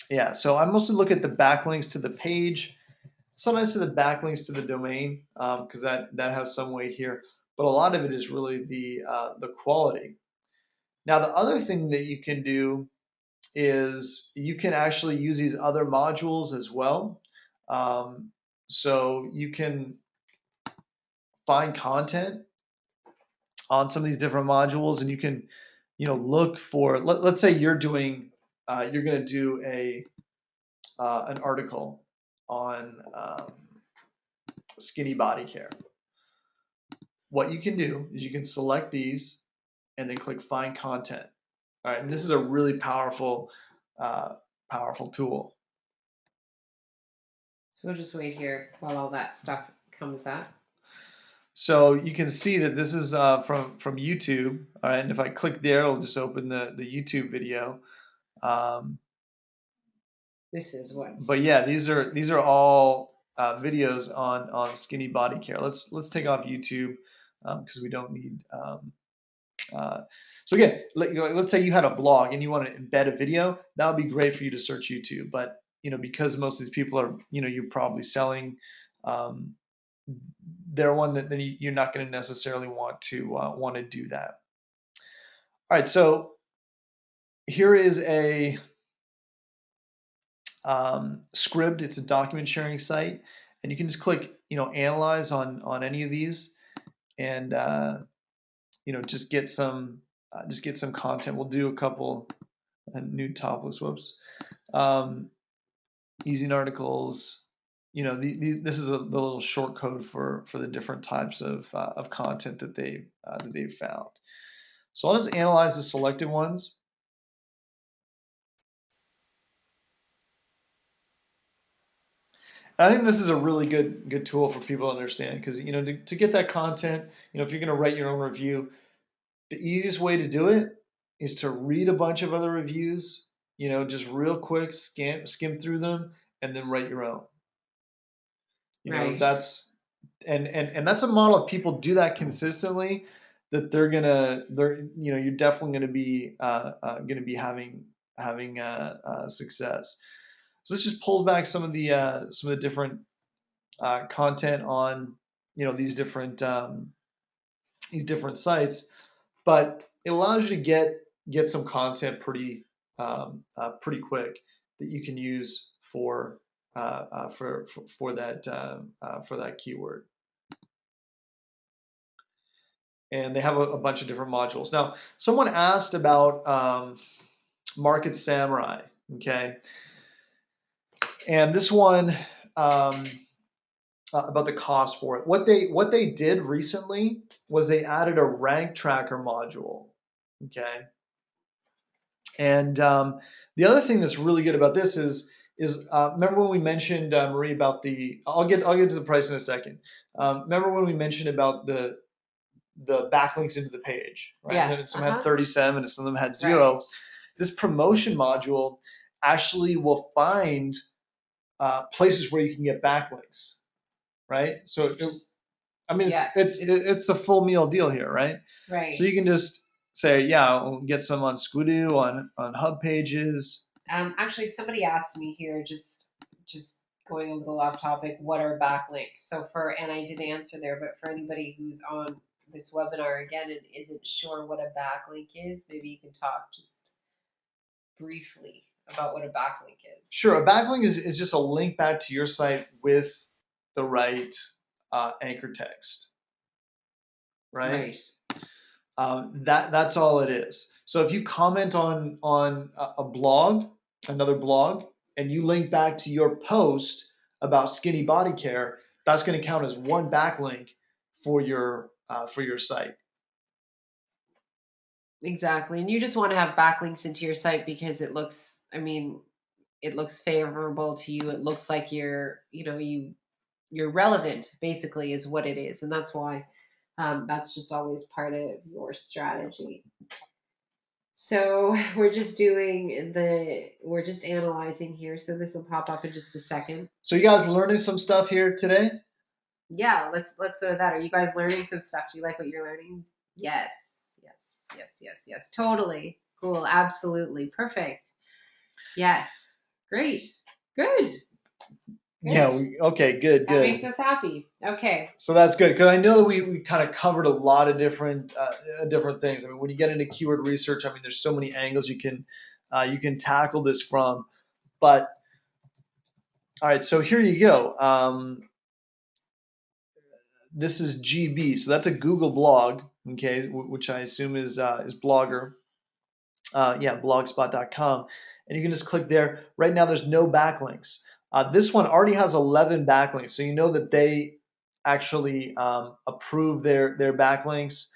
Yeah, so I mostly look at the backlinks to the page, sometimes to the backlinks to the domain, because that has some weight here. But a lot of it is really the quality. Now, the other thing that you can do is you can actually use these other modules as well. So you can find content on some of these different modules, and you can, look for. Let's say you're doing, you're going to do an article on skinny body care. What you can do is you can select these and then click Find Content. All right, and this is a really powerful tool. So we'll just wait here while all that stuff comes up. So you can see that this is from YouTube. All right, and if I click there, it'll just open the YouTube video. This is what's. But yeah, these are all videos on skinny body care. Let's take off YouTube because we don't need. So again, let's say you had a blog and you want to embed a video. That would be great for you to search YouTube. But because most of these people are, you're probably selling. They're one that you're not going to necessarily want to do that. All right, so here is a Scribd. It's a document sharing site, and you can just click analyze on any of these, and just get some content. We'll do a couple new topics. Whoops. Easy articles. This is the little short code for the different types of content that they've found. So I'll just analyze the selected ones. I think this is a really good tool for people to understand because to get that content, if you're going to write your own review, the easiest way to do it is to read a bunch of other reviews, just real quick, skim through them, and then write your own. Right. That's and that's a model. If people do that consistently, that you're definitely going to be having success. So this just pulls back some of the different content on these different sites, but it allows you to get some content pretty quick that you can use for that keyword. And they have a bunch of different modules. Now, someone asked about Market Samurai, okay, and this one. About the cost for it. What they did recently was they added a rank tracker module. Okay, and the other thing that's really good about this is remember when we mentioned Marie about the I'll get to the price in a second. Remember when we mentioned about the backlinks into the page, right? Yes. And some had 37 and some of them had 0. Right. This promotion module actually will find places where you can get backlinks. Right, so it's a full meal deal here, right? Right. So you can just say, yeah, I'll get some on Squidoo, on hub pages. Actually, somebody asked me here, just going a little off topic, what are backlinks? And I did answer there, but for anybody who's on this webinar again and isn't sure what a backlink is, maybe you can talk just briefly about what a backlink is. Sure, a backlink is just a link back to your site with the right anchor text, right? That's all it is. So if you comment on a blog another blog, and you link back to your post about skinny body care, that's going to count as one backlink for your site. Exactly. And you just want to have backlinks into your site because it looks, I mean, it looks favorable to you. It looks like you're relevant, basically, is what it is. And that's why that's just always part of your strategy. So we're just analyzing here. So this will pop up in just a second. So you guys learning some stuff here today? Yeah, let's go to that. Are you guys learning some stuff? Do you like what you're learning? Yes, yes, yes, yes, yes. Totally. Cool. Absolutely. Perfect. Yes. Great. Good. Yeah. Okay. Good. That makes us happy. Okay. So that's good because I know that we kind of covered a lot of different things. I mean, when you get into keyword research, I mean, there's so many angles you can tackle this from. But all right, so here you go. This is GB, so that's a Google blog, okay, which I assume is Blogger. Yeah, blogspot.com, and you can just click there. Right now, there's no backlinks. This one already has 11 backlinks, so you know that they actually approve their backlinks.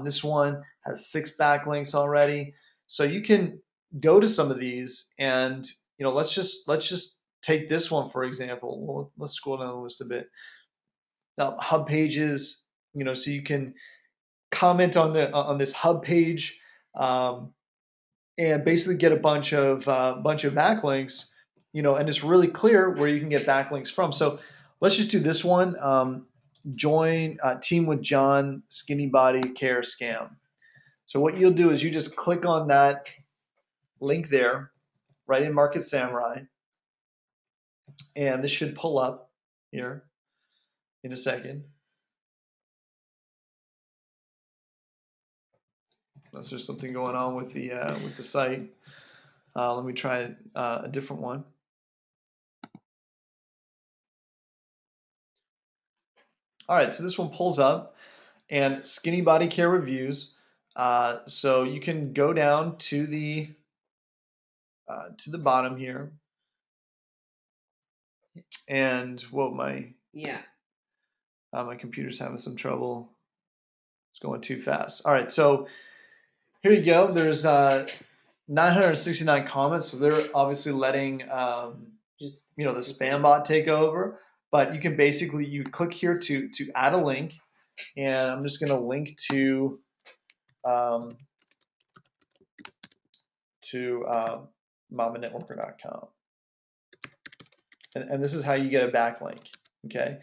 This one has 6 backlinks already, so you can go to some of these, and let's just take this one for example. Well, let's scroll down the list a bit. Now, hub pages, so you can comment on this hub page. And basically get a bunch of backlinks, and it's really clear where you can get backlinks from. So let's just do this one. Join Team with John Skinny Body Care Scam. So what you'll do is you just click on that link there, right in Market Samurai, and this should pull up here in a second. Unless there's something going on with the site. Let me try a different one. All right, so this one pulls up, and Skinny Body Care Reviews. So you can go down to the bottom here, and my computer's having some trouble. It's going too fast. All right, so here you go. There's 969 comments, so they're obviously letting the spam bot take over. But you can basically you click here to add a link, and I'm just going to link to mamanetworker.com. And this is how you get a backlink, okay?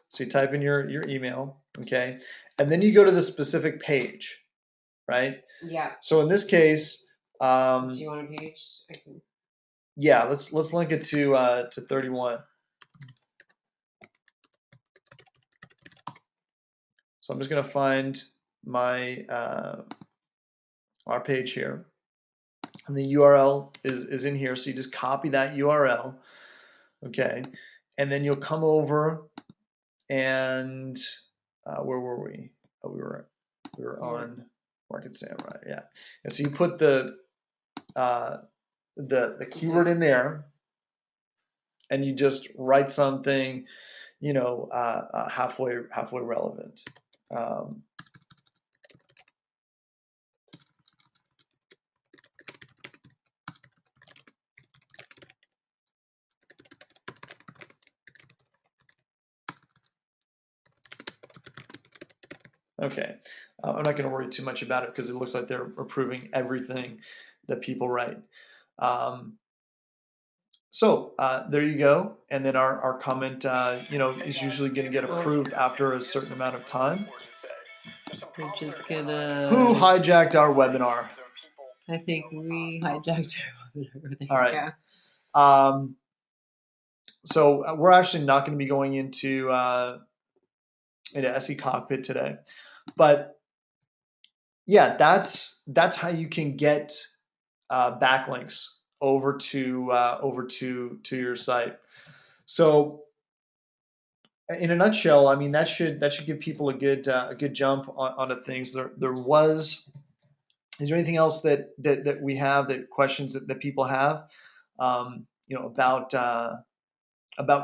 So you type in your email, okay? And then you go to the specific page, right? Yeah. So in this case, do you want a page? Yeah, let's link it to 31. So I'm just gonna find my our page here, and the URL is in here. So you just copy that URL, okay, and then you'll come over and where were we? Oh, we were on Market Samurai, yeah. And so you put the keyword in there, and you just write something, halfway relevant. Okay, I'm not going to worry too much about it because it looks like they're approving everything that people write. So there you go, and then our comment, is usually going to get approved after a certain amount of time. We're just gonna. Who hijacked our webinar? I think we hijacked our webinar. All right. So we're actually not going to be going into SE Cockpit today, but yeah, that's how you can get backlinks over to your site. So in a nutshell, I mean that should give people a good jump onto things. Is there anything else that we have, that questions that people have? about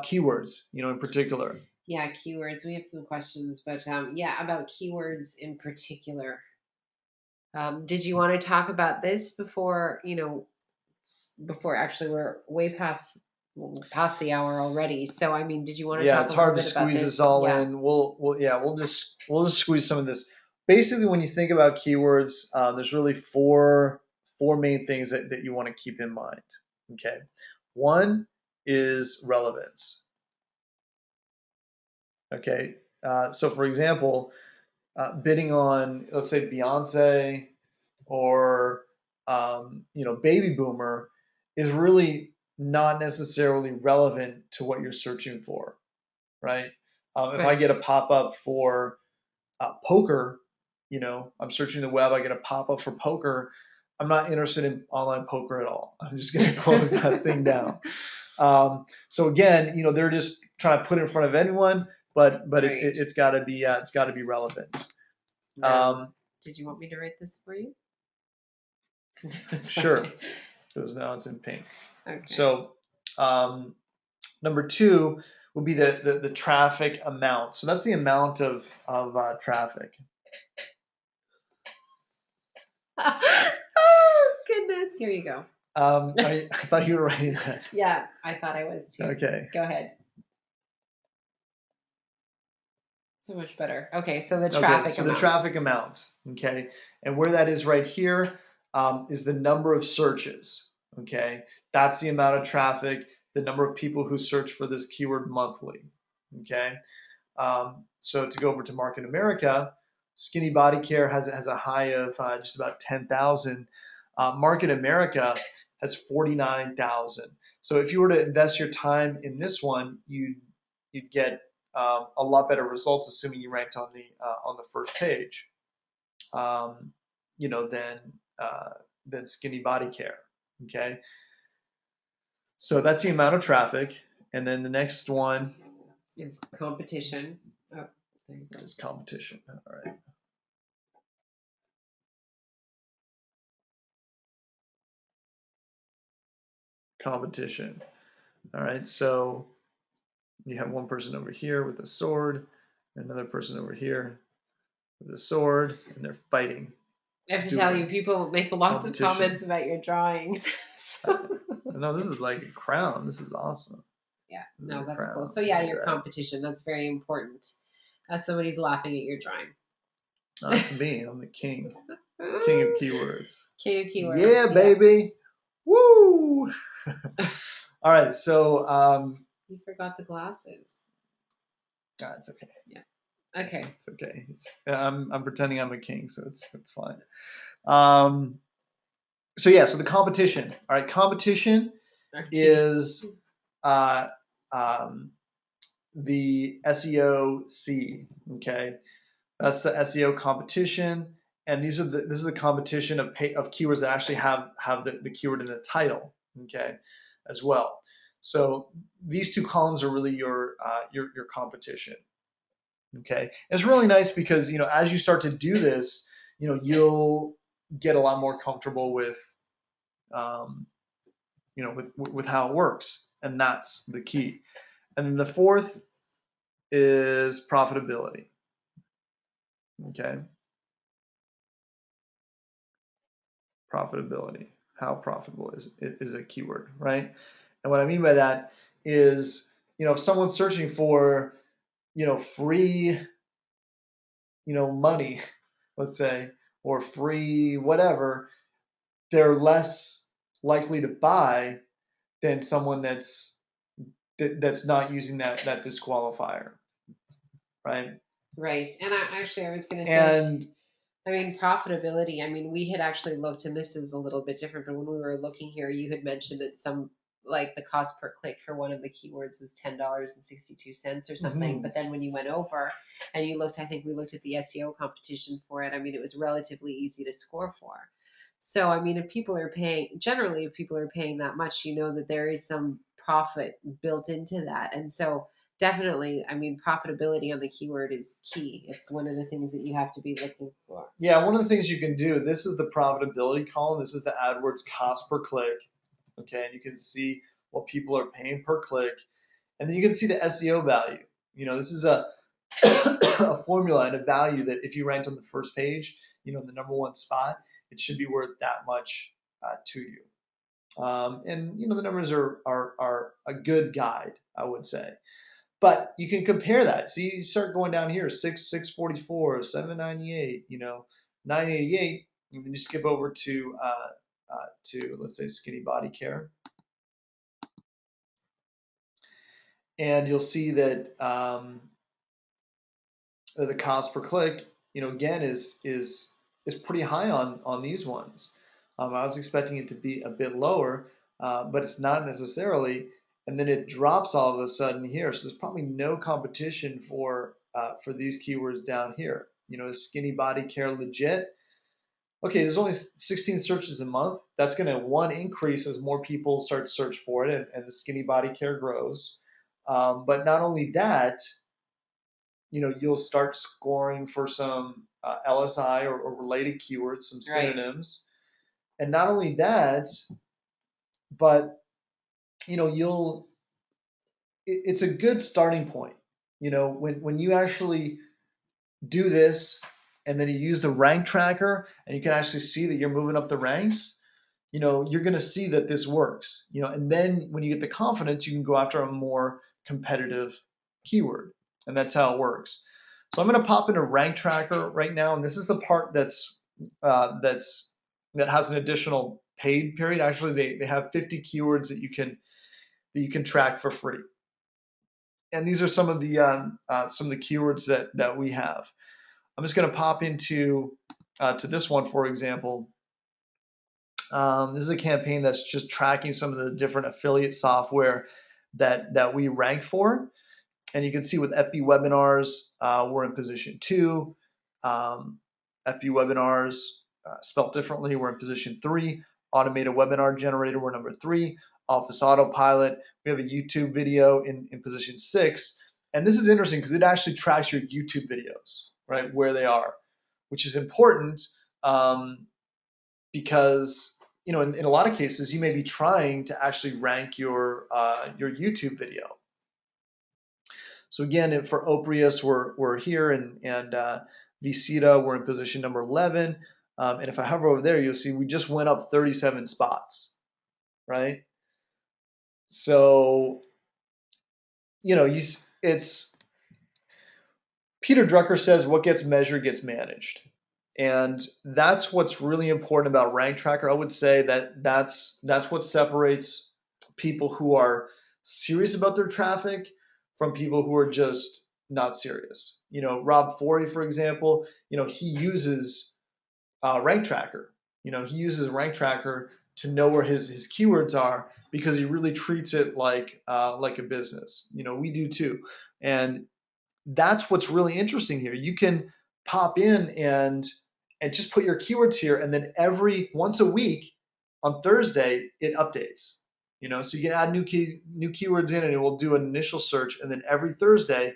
keywords, in particular. Yeah, keywords. We have some questions, but yeah, about keywords in particular. Did you want to talk about this before, before actually we're way past the hour already. So, I mean, did you want to Yeah, talk it's a little hard to bit about squeeze this this? all Yeah. in. We'll just squeeze some of this. Basically, when you think about keywords, there's really four main things that you want to keep in mind. Okay, one is relevance. Okay, so for example, bidding on, let's say, Beyonce or baby boomer is really not necessarily relevant to what you're searching for, right? If I Right. get a pop up for poker, I'm searching the web, I get a pop up for poker. I'm not interested in online poker at all. I'm just going to close that thing down. So again, they're just trying to put it in front of anyone, but Right. it's got to be relevant. Now, did you want me to write this for you? Sure. Okay. Because now it's in pink. Okay. So number two would be the traffic amount. So that's the amount of traffic. Oh goodness! Here you go. I thought you were writing that. Yeah, I thought I was too. Okay. Go ahead. So much better. Okay, so the traffic so amount. the traffic amount. Okay, and where that is right here is the number of searches. Okay, that's the amount of traffic, the number of people who search for this keyword monthly. Okay, so to go over to Market America, skinny body care has a high of just about 10,000. Market America has 49,000. So if you were to invest your time in this one, you'd get a lot better results, assuming you ranked on the first page, than skinny body care. Okay, so that's the amount of traffic, and then the next one is competition. Oh, there you go. Is competition. All right. Competition. All right. So you have one person over here with a sword, another person over here with a sword, and they're fighting. I have to tell you, people make lots of Competition. comments about your drawings. So, No, this is like a crown. This is awesome. yeah, This is no, a that's crown. cool. So yeah, Look your at that. competition, that's very important. Somebody's laughing at your drawing. No, that's me. I'm the king. King of keywords. King of keywords. Yeah, baby. Woo! All right, so You forgot the glasses. it's okay. Yeah. Okay. It's okay. I'm pretending I'm a king, so it's fine. So yeah, so the competition. All right, competition is the SEO-C. Okay, that's the SEO competition, and this is the competition of keywords that actually have the keyword in the title. Okay, as well. So these two columns are really your competition. Okay, and it's really nice because as you start to do this, you'll get a lot more comfortable with with how it works, and that's the key. And then the fourth is profitability. Okay, profitability. How profitable is a keyword, right? And what I mean by that is, if someone's searching for, free, money, let's say, or free whatever, they're less likely to buy than someone that's not using that disqualifier, right? Right. And I was going to say, And I mean, profitability, I mean, we had actually looked, and this is a little bit different, but when we were looking here, you had mentioned that like the cost per click for one of the keywords was $10.62 or something. But then when you went over and you looked, I think we looked at the SEO competition for it. I mean, it was relatively easy to score for. So, I mean, if people are paying that much, that there is some profit built into that. And so definitely, I mean, profitability on the keyword is key. It's one of the things that you have to be looking for. Yeah, one of the things you can do, this is the profitability column. This is the AdWords cost per click. Okay, and you can see what people are paying per click, and then you can see the SEO value. This is a a formula and a value that if you ranked on the first page, the number one spot, it should be worth that much to you. And the numbers are a good guide, I would say. But you can compare that. So you start going down here, 644, 798, 988, and then you skip over to let's say skinny body care, and you'll see that the cost per click, again is pretty high on these ones. I was expecting it to be a bit lower, but it's not necessarily. And then it drops all of a sudden here. So there's probably no competition for these keywords down here. Is skinny body care legit? Okay, there's only 16 searches a month. That's going to increase as more people start to search for it, and the skinny body care grows. But not only that, you'll start scoring for some LSI or related keywords, some Right. synonyms, and not only that, but it's a good starting point. When you actually do this, and then you use the rank tracker, and you can actually see that you're moving up the ranks. You're going to see that this works. And then when you get the confidence, you can go after a more competitive keyword, and that's how it works. So I'm going to pop in a rank tracker right now, and this is the part that has an additional paid period. Actually, they have 50 keywords that you can track for free, and these are some of the keywords that we have. I'm just going to pop into to this one, for example. This is a campaign that's just tracking some of the different affiliate software that we rank for. And you can see with FB webinars, we're in position 2. FB webinars, spelled differently, we're in position 3. Automated webinar generator, we're number 3. Office autopilot, we have a YouTube video in position 6. And this is interesting because it actually tracks your YouTube videos, right, where they are, which is important because in a lot of cases you may be trying to actually rank your YouTube video. So again, for Oprius, we're here, and Visita, we're in position number 11. And if I hover over there, you'll see we just went up 37 spots, right? So, it's Peter Drucker says what gets measured gets managed. And that's what's really important about Rank Tracker. I would say that's what separates people who are serious about their traffic from people who are just not serious. Rob Forey, for example, he uses Rank Tracker. He uses Rank Tracker to know where his keywords are because he really treats it like a business. We do too, and that's what's really interesting here. You can pop in and just put your keywords here, and then once a week on Thursday it updates. So you can add new keywords in, and it will do an initial search, and then every Thursday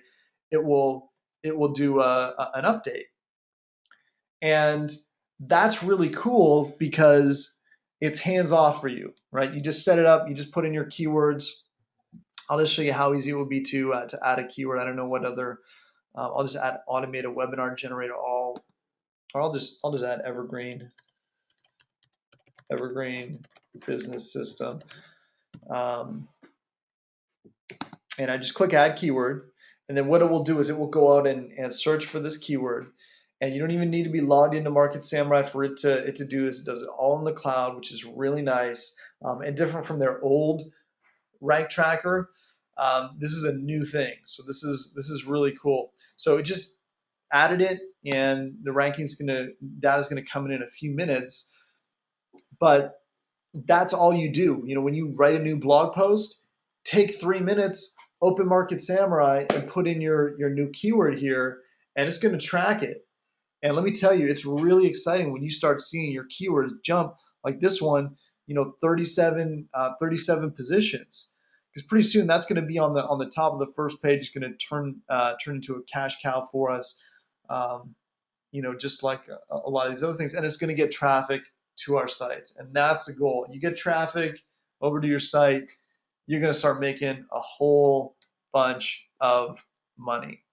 it will do an update. And that's really cool because it's hands off for you, right? You just set it up, you just put in your keywords. I'll just show you how easy it will be to add a keyword. I don't know what other. I'll just add automated webinar generator. Or I'll just add evergreen business system, and I just click add keyword, and then what it will do is it will go out and search for this keyword, and you don't even need to be logged into Market Samurai for it to do this. It does it all in the cloud, which is really nice and different from their old rank tracker. This is a new thing, so this is really cool. So it just added it, and the data's gonna come in a few minutes. But that's all you do. When you write a new blog post, take 3 minutes, open Market Samurai, and put in your new keyword here, and it's going to track it. And let me tell you, it's really exciting when you start seeing your keywords jump like this one, 37 positions. Because pretty soon that's going to be on the top of the first page. It's going to turn into a cash cow for us, just like a lot of these other things. And it's going to get traffic to our sites, and that's the goal. You get traffic, over to your site, you're going to start making a whole bunch of money.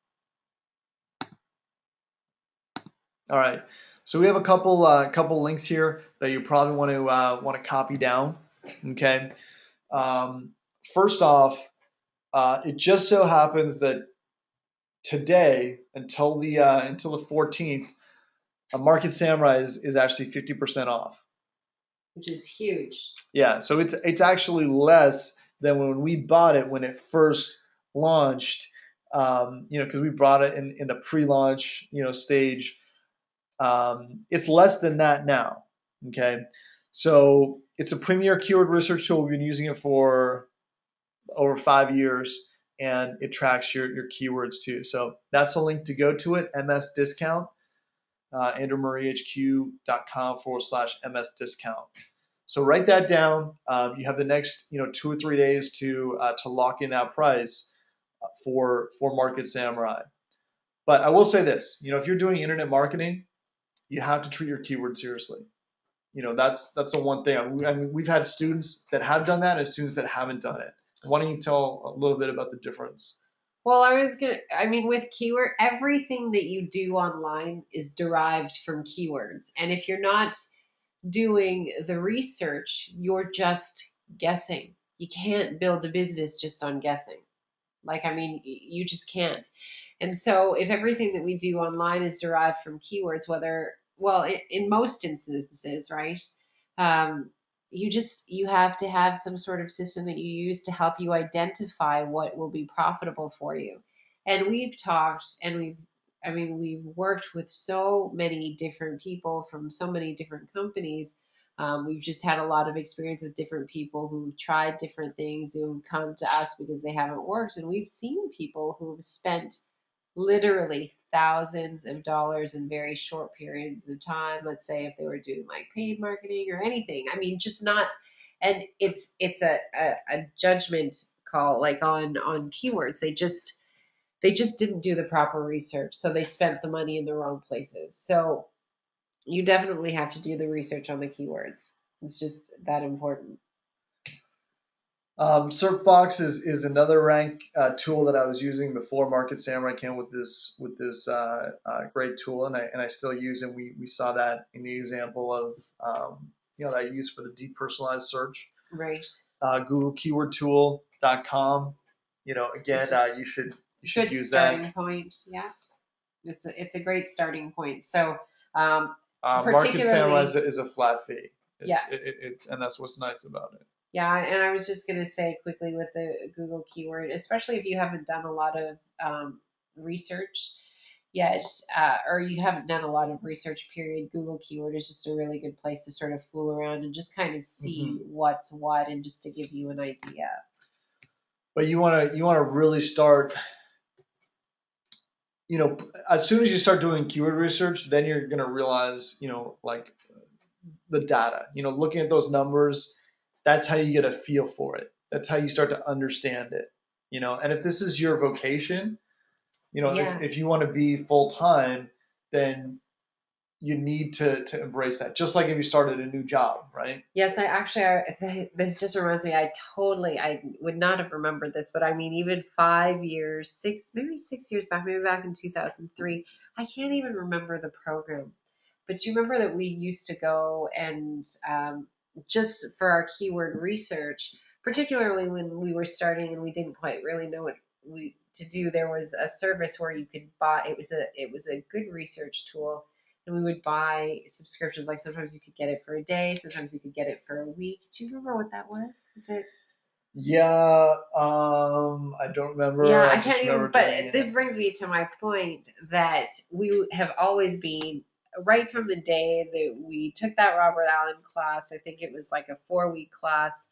All right. So we have a couple links here that you probably want to copy down. Okay. First off, it just so happens that today until the 14th, Market Samurai is actually 50% off. Which is huge. Yeah, so it's actually less than when we bought it when it first launched. Because we bought it in the pre-launch stage. It's less than that now. Okay, so it's a premier keyword research tool. We've been using it for over 5 years, and it tracks your keywords too. So that's a link to go to it. MS discount. AndrewMurrayHQ.com/MS discount. So write that down. You have the next 2 or 3 days to lock in that price for Market Samurai. But I will say this: if you're doing internet marketing, you have to treat your keywords seriously. That's the one thing. I mean, we've had students that have done that and students that haven't done it. Why don't you tell a little bit about the difference? Well, with keyword, everything that you do online is derived from keywords. And if you're not doing the research, you're just guessing. You can't build a business just on guessing. You just can't. And so if everything that we do online is derived from keywords, in most instances, right? Um, you have to have some sort of system that you use to help you identify what will be profitable for you. And we've talked and we've worked with so many different people from so many different companies. We've just had a lot of experience with different people who've tried different things, who've come to us because they haven't worked. And we've seen people who have spent literally thousands of dollars in very short periods of time. Let's say if they were doing like paid marketing or anything. I mean, just not, and it's a judgment call like on keywords. They just didn't do the proper research. So they spent the money in the wrong places. So you definitely have to do the research on the keywords. It's just that important. SERPFox is another rank tool that I was using before Market Samurai came with this great tool, and I still use it. We saw that in the example of that I use for the depersonalized search. Right. GoogleKeywordTool.com. Again, you should good use starting that. point. Yeah, it's a great starting point. So Market Samurai particularly, is a flat fee. yeah, And that's what's nice about it. yeah. And I was just going to say quickly with the Google keyword, especially if you haven't done a lot of research yet, or you haven't done a lot of research, period, Google keyword is just a really good place to sort of fool around and just kind of see what's what and just to give you an idea. But you want to really start, as soon as you start doing keyword research, then you're going to realize, like the data, looking at those numbers, that's how you get a feel for it. That's how you start to understand it, and if this is your vocation, Yeah. if you want to be full time, then you need to embrace that. Just like if you started a new job, right? Yes, this just reminds me, I would not have remembered this, but I mean, even 5 years, maybe 6 years back, maybe back in 2003, I can't even remember the program. But do you remember that we used to go and just for our keyword research, particularly when we were starting and we didn't quite really know what we to do, there was a service where you could buy, it was a good research tool, and we would buy subscriptions. Like sometimes you could get it for a day, sometimes you could get it for a week. Do you remember what that was? Is it? Yeah, I don't remember. Yeah, I I just can't even. remember But doing this it. brings me to my point that we have always been right from the day that we took that Robert Allen class. I think it was like a 4-week class.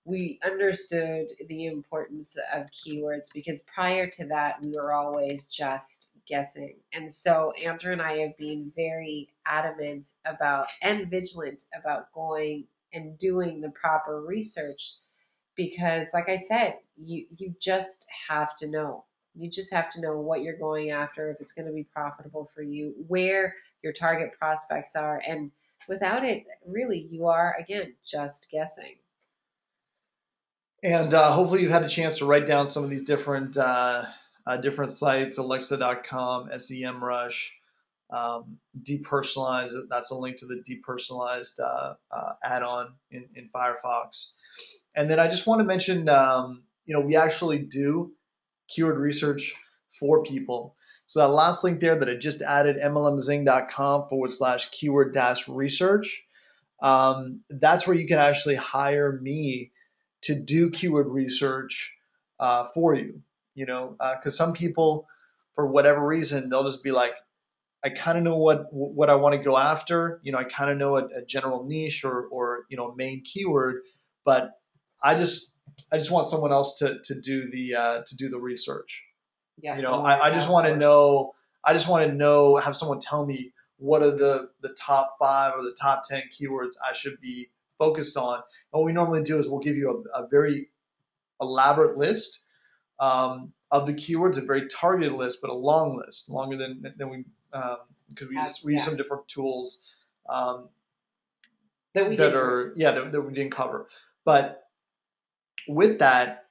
We understood the importance of keywords because prior to that, we were always just guessing. And so Andrew and I have been very adamant about and vigilant about going and doing the proper research because like I said, you just have to know. You just have to know what you're going after, if it's going to be profitable for you, where your target prospects are, and without it, really, you are again just guessing. And hopefully you've had a chance to write down some of these different sites: Alexa.com, SEMrush, depersonalize. That's a link to the depersonalized add-on in Firefox. And then I just want to mention, we actually do keyword research for people. So that last link there that I just added, mlmzing.com/keyword research. That's where you can actually hire me to do keyword research for you. Because some people, for whatever reason, they'll just be like, I kind of know what I want to go after. I kind of know a general niche or main keyword, but I just want someone else to do the research. Yes, I just want to know. I just want to know. Have someone tell me what are the top 5 or the top 10 keywords I should be focused on. And what we normally do is we'll give you a very elaborate list of the keywords, a very targeted list, but a long list, longer than we because we use some different tools that we didn't cover. But with that,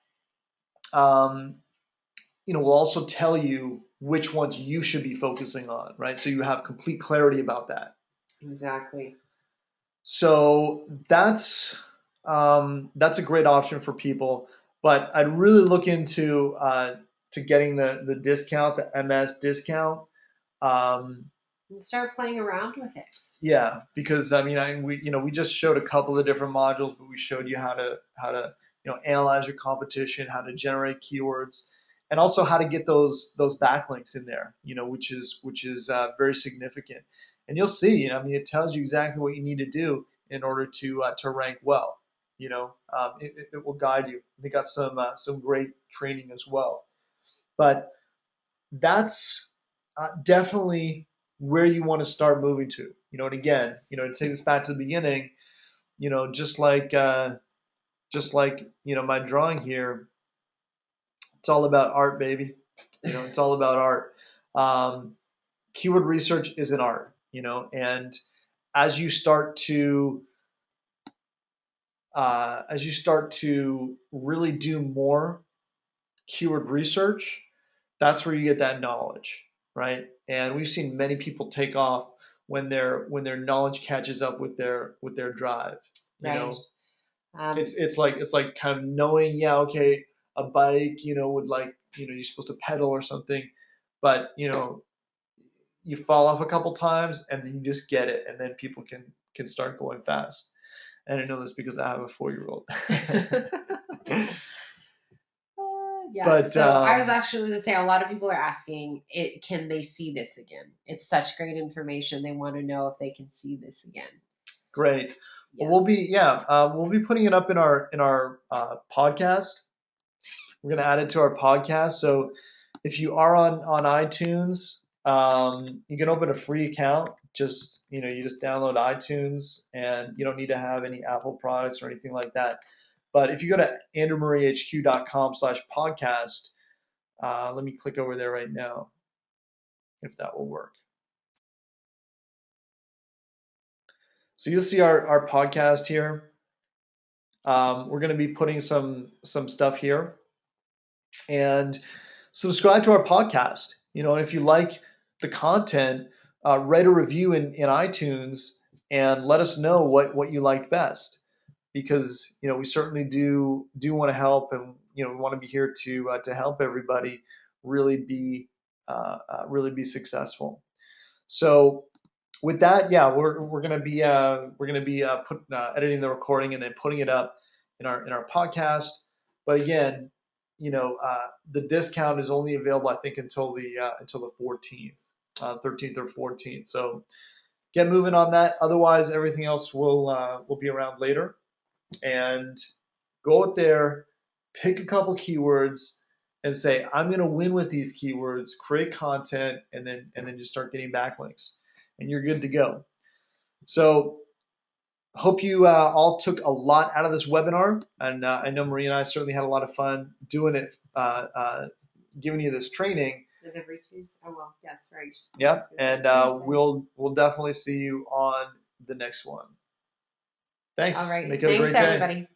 we'll also tell you which ones you should be focusing on, right? So you have complete clarity about that. Exactly. So that's a great option for people, but I'd really look into to getting the discount, the MS discount. And start playing around with it. Yeah, because we just showed a couple of different modules, but we showed you how to analyze your competition, how to generate keywords, and also how to get those backlinks in there, which is very significant. And you'll see, it tells you exactly what you need to do in order to rank well. It will guide you. They got some great training as well, but that's definitely where you want to start moving to. And again, to take this back to the beginning, just like my drawing here, it's all about art, baby. It's all about art. Keyword research is an art, and as you start to really do more keyword research, that's where you get that knowledge, right? And we've seen many people take off when their knowledge catches up with their drive. Right. It's like kind of knowing, yeah, okay, a bike, would you're supposed to pedal or something, but you fall off a couple times and then you just get it, and then people can start going fast. And I know this because I have a 4-year-old. Yeah. But so I was actually going to say, a lot of people are asking, can they see this again? It's such great information. They want to know if they can see this again. Great. Yes. Well, we'll be putting it up in our podcast. We're going to add it to our podcast. So if you are on iTunes, you can open a free account. Just you just download iTunes, and you don't need to have any Apple products or anything like that. But if you go to andrewmurrayhq.com/podcast, let me click over there right now, if that will work. So you'll see our podcast here. We're going to be putting some stuff here, and subscribe to our podcast. And if you like the content, write a review in iTunes and let us know what you liked best, because we certainly do want to help, and we want to be here to help everybody really be successful. So with that, yeah, we're gonna be editing the recording and then putting it up in our podcast. But again, the discount is only available, I think, until the 14th, 13th or 14th. So get moving on that. Otherwise, everything else will be around later. And go out there, pick a couple keywords, and say, I'm going to win with these keywords. Create content, and then just start getting backlinks, and you're good to go. So hope you all took a lot out of this webinar, and I know Marie and I certainly had a lot of fun doing it, giving you this training. And every Tuesday. Oh well, yes, right. Yep, and we'll definitely see you on the next one. Thanks. All right. Make it a Thanks, great day. everybody.